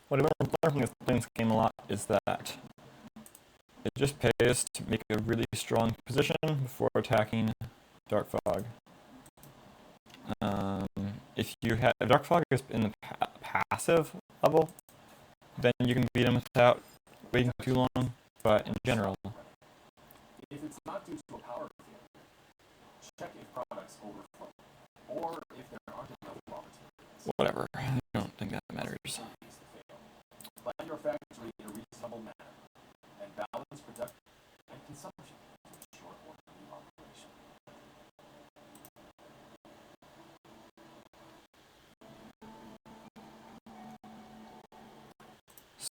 What I learned from this game a lot is that it just pays to make a really strong position before attacking Dark Fog. If you have Dark Fog is in the passive level, then you can beat him without waiting too long. But in general, If it's not due to a power failure, check if products overflow, or if there aren't enough raw materials. whatever. I don't think that matters. Plan your factory in a reasonable manner, and balance production and consumption to ensure orderly operation.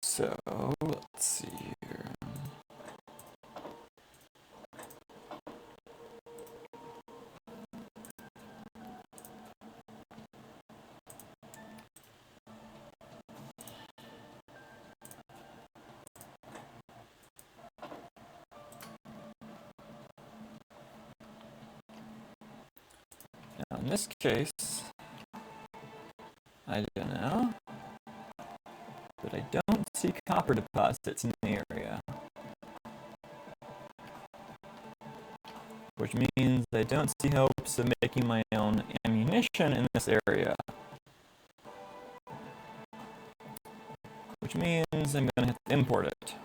So let's see here. In this case, I don't know, but I don't see copper deposits in the area. Which means I don't see hopes of making my own ammunition in this area. Which means I'm going to have to import it.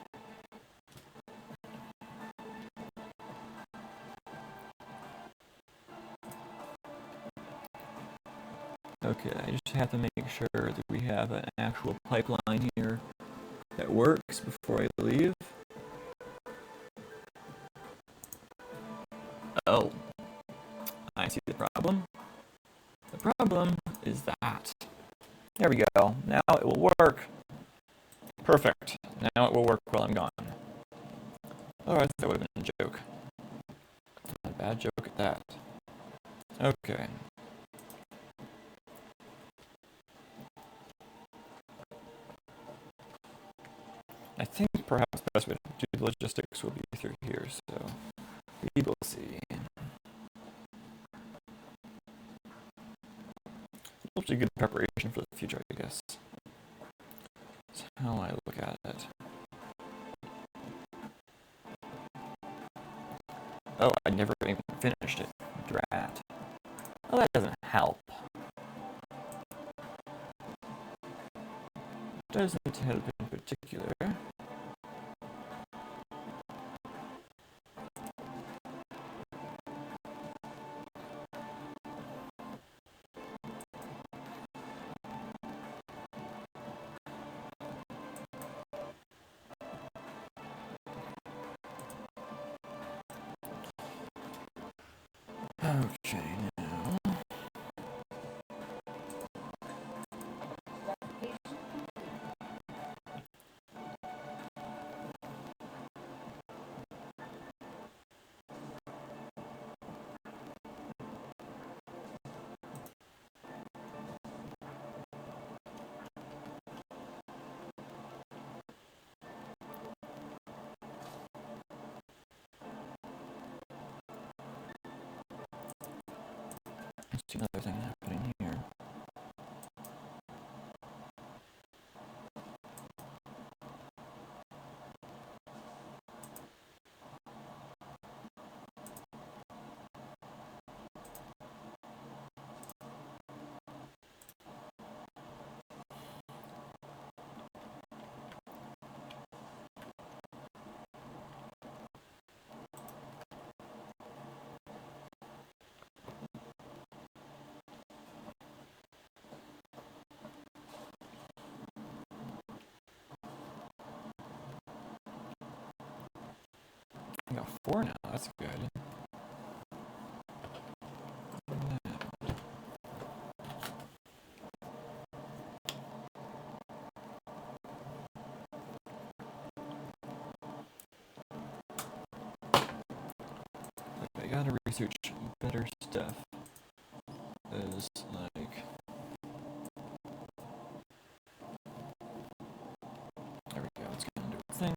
Okay, I just have to make sure that we have an actual pipeline here that works before I leave. Oh, I see the problem. The problem is that. There we go. Now it will work. Perfect. Now it will work while I'm gone. Otherwise, that would have been a joke. A bad joke at that. Okay. I think perhaps the best way to do the logistics will be through here, so we will see. It'll be good preparation for the future, I guess. That's how I look at it. Oh, I never even finished it. Drat. Well, that doesn't help. Doesn't help in particular. Okay, now. Let's see another thing happening here. I got 4 now, that's good. I gotta research better stuff. Is like. There we go, it's gonna do its thing.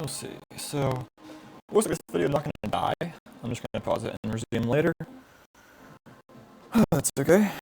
we'll see. So, looks like this video is not going to die. I'm just going to pause it and resume later. That's okay.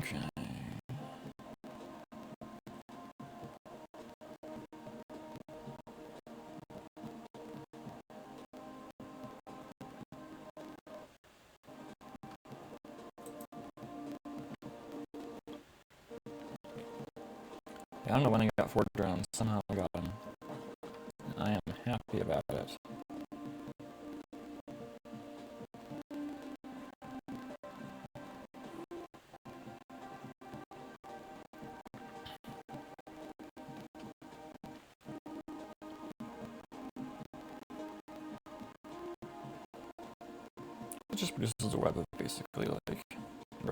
Okay. Yeah, I don't know when I got 4 drones. Somehow I got them. I am happy about it. It just produces a web of basically like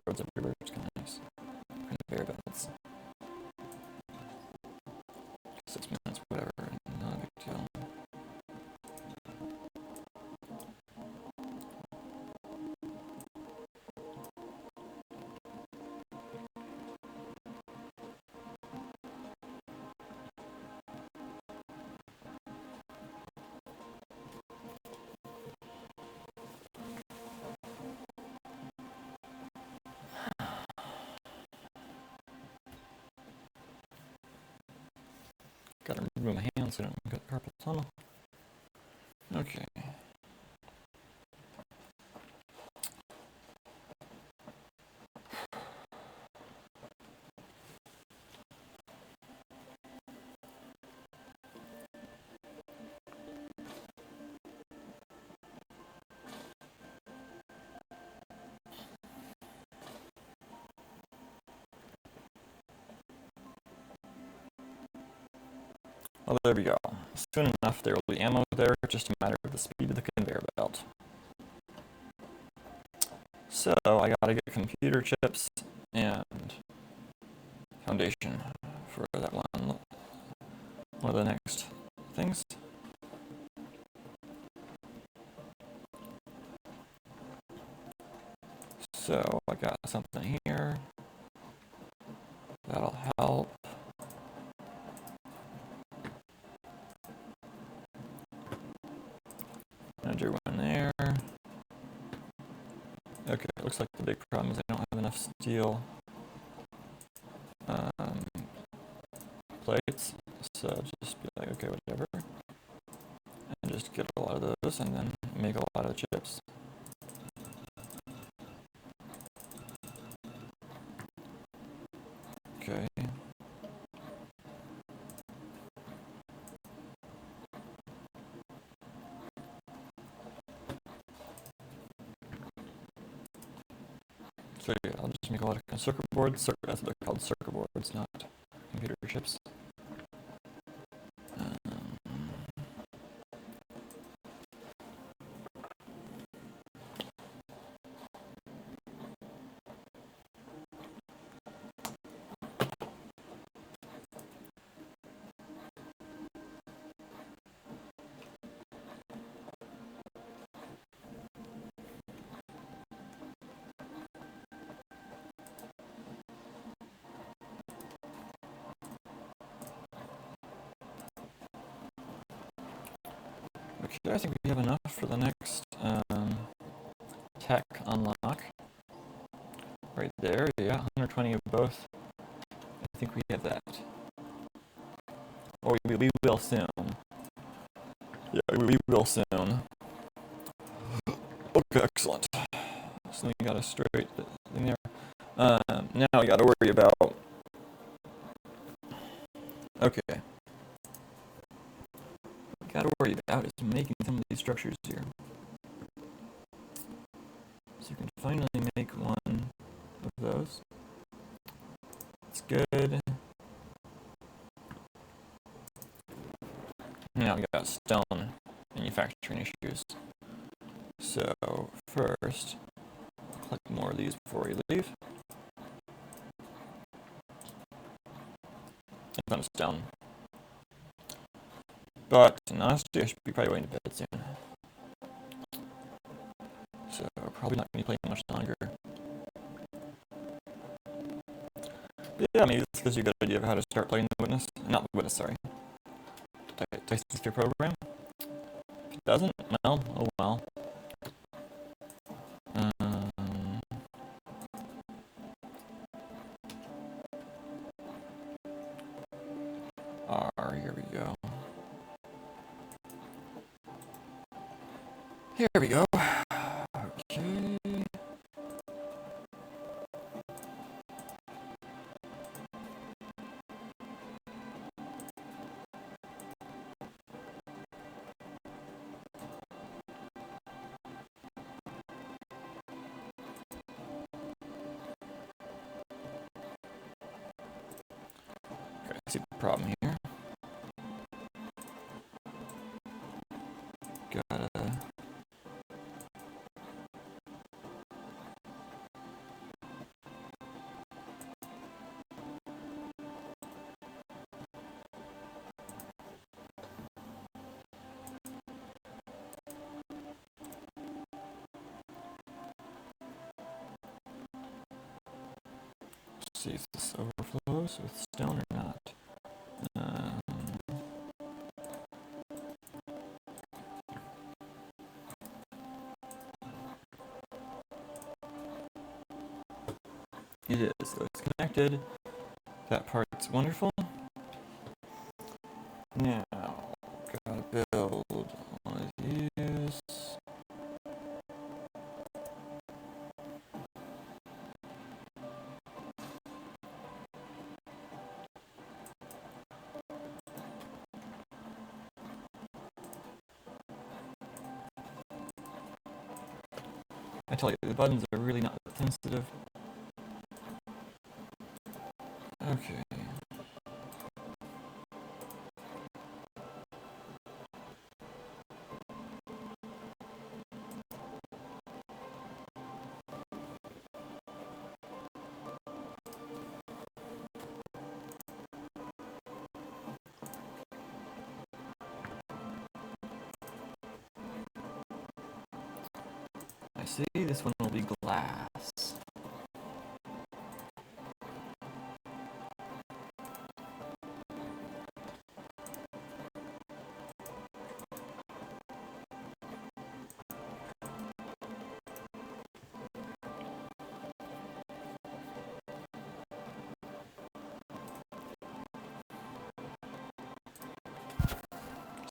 roads everywhere. It's kind of nice. Conveyor belts. 6 minutes, whatever. Not a big deal. Gotta remove my hands so I don't get carpal tunnel. Okay. Well, there we go. Soon enough, there will be ammo there, just a matter of the speed of the conveyor belt. So, I gotta get computer chips and foundation for that one of the next things. So, I got something here. That'll help. Another one there. Okay, it looks like the big problem is I don't have enough steel plates, so just be like, okay, whatever, and just get a lot of those and then make a lot of chips. Okay. So yeah, I'll just make a lot of circuit boards. That's what they're called, circuit boards, not computer chips. Okay, I think we have enough for the next tech unlock. Right there, yeah, 120 of both. I think we have that. or we will soon. Yeah, we will soon. Okay, excellent. So we got a straight thing there. Now we got to worry about. Okay. What we got to worry about is making some of these structures here. So you can finally make one of those. It's good. Now we got stone manufacturing issues. So first, collect more of these before we leave. I found stone. But honestly, I should be probably going to bed soon. So probably not going to be playing much longer. But yeah, maybe this gives you a good idea of how to start playing the Witness. Not the Witness, sorry. Dyson Sphere Program. If it doesn't, well, oh well. Here we go. Here we go. Okay. Okay, I see the problem here. Gotta. See if this overflows with stone or not. It is, so it's connected. That part's wonderful. Now, gotta build one of these. I tell you, the buttons are really not that sensitive. Okay. I see, this one will be glass.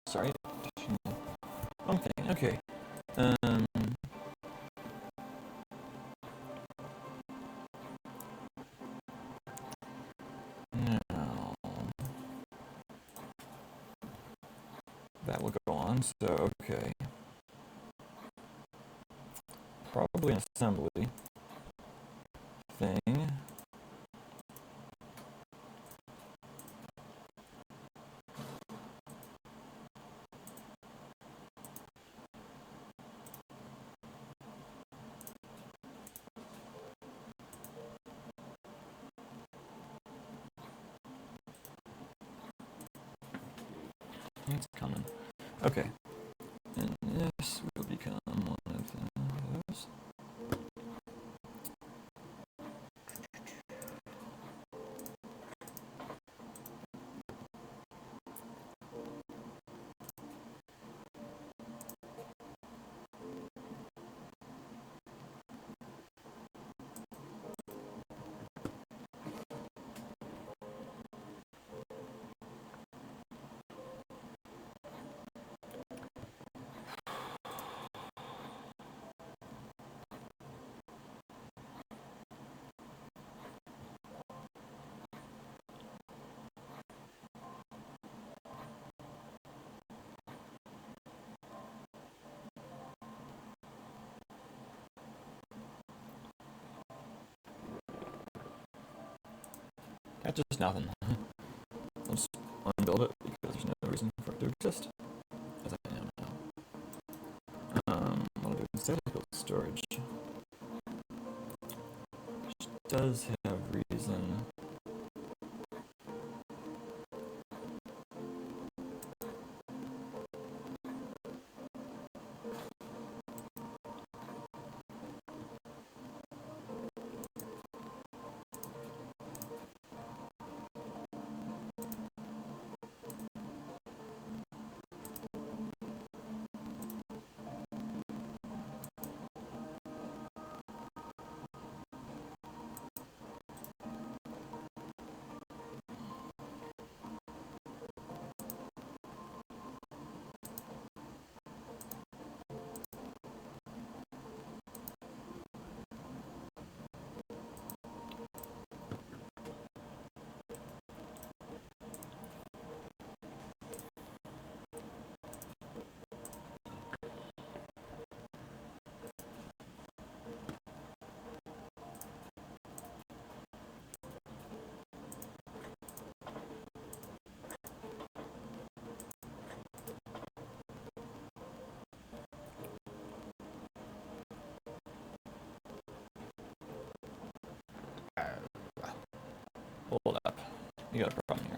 Sorry. Okay. Now that will go on, so okay. Probably an assembly thing. It's coming. Okay. And this will become one of those. That's just nothing. I'll just unbuild it because there's no reason for it to exist, as I know now. What I'll do instead is build storage, which does have reason. Hold up. You got a problem here.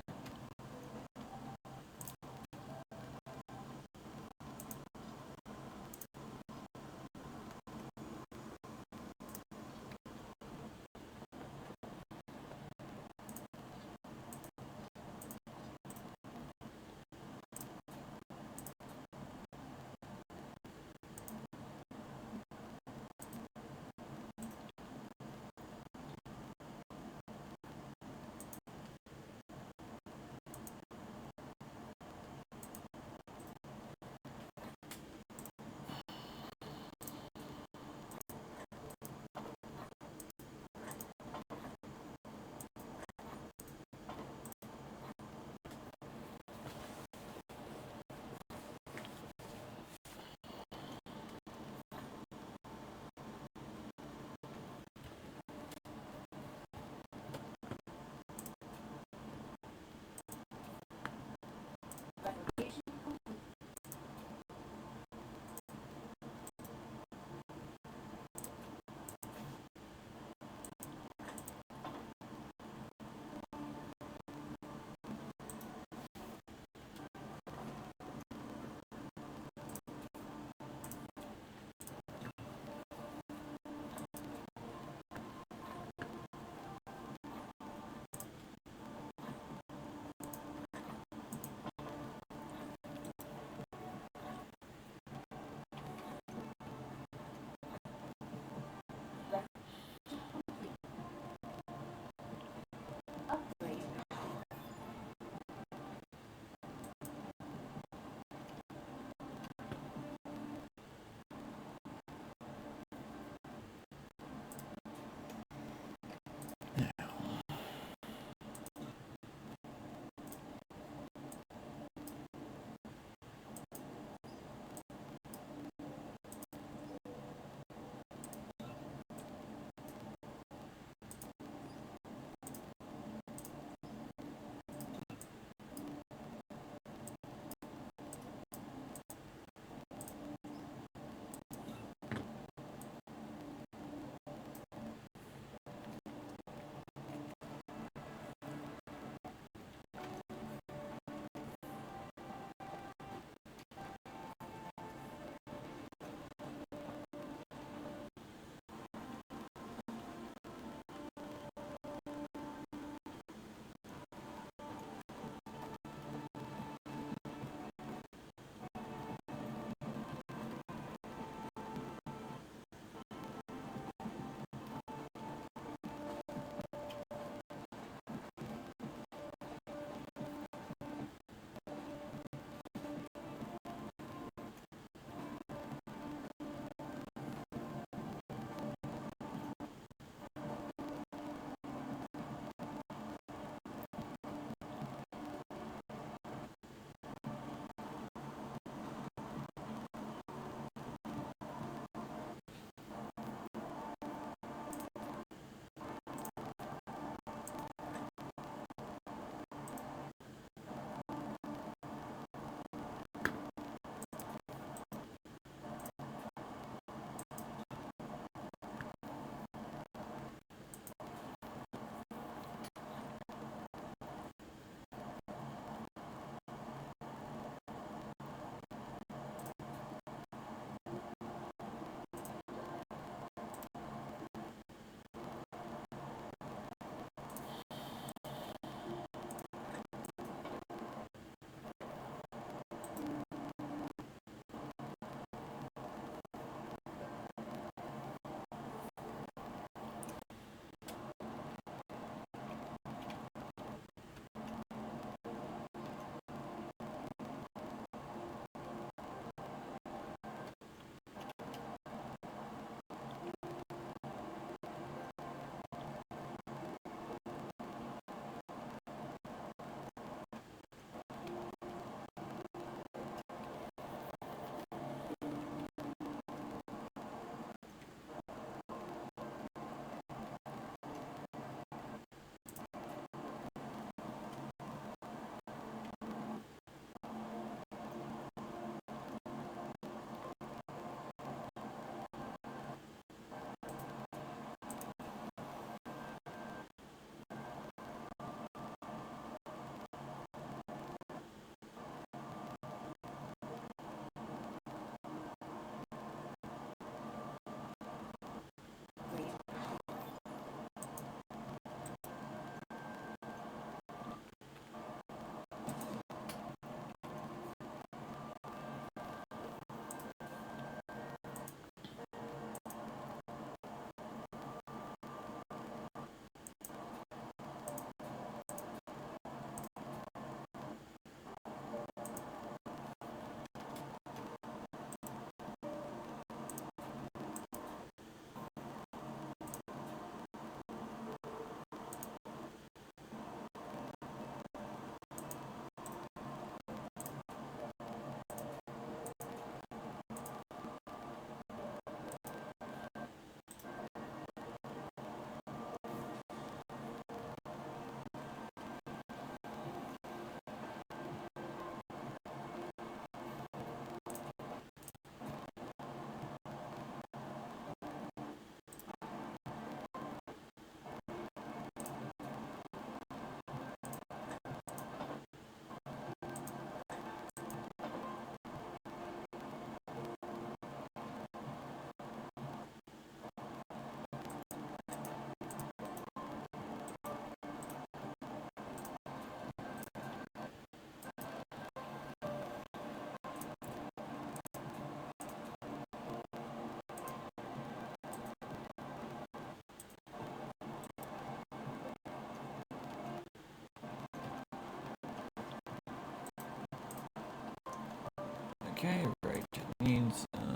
Okay, right. It needs a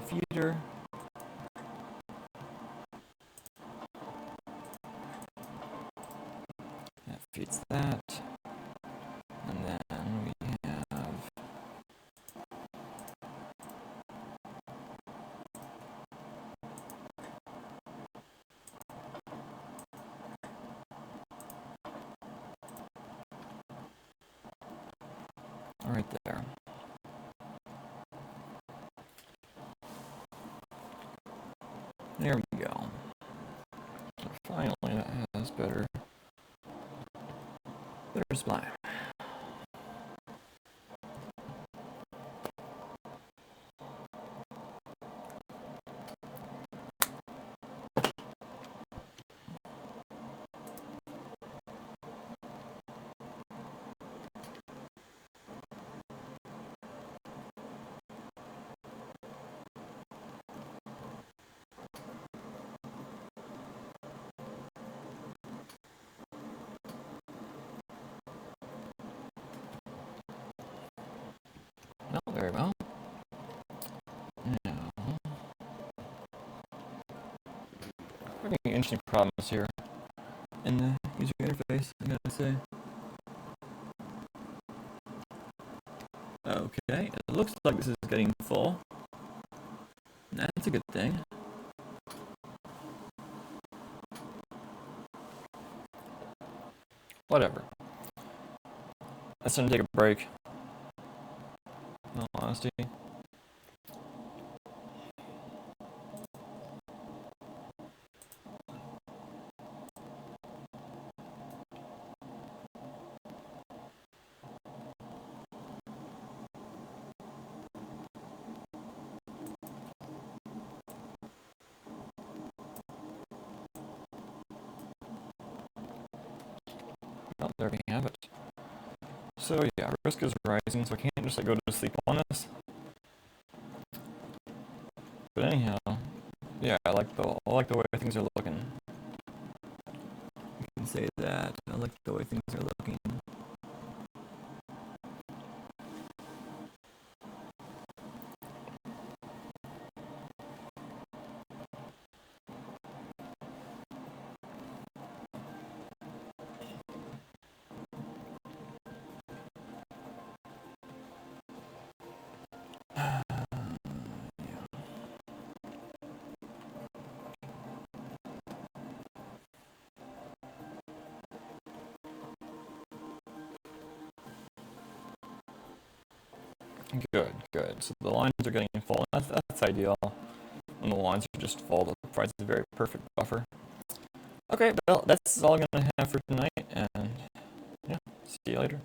feeder. That feeds that. And then we have right there. There we go. So finally that has better supply. No, very well. Now, we're getting interesting problems here in the user interface, I gotta say. Okay, it looks like this is getting full. That's a good thing. Whatever. Let's take a break. In all honesty. Well, there we have it. So yeah, risk is rising, so I can't just go to sleep on this. But anyhow, yeah, I like the way things are looking. You can say that. I like the way things are looking. Good, good. So the lines are getting full. That's ideal. When the lines are just full, that provides a very perfect buffer. Okay, well, that's all I'm going to have for tonight, and yeah, see you later.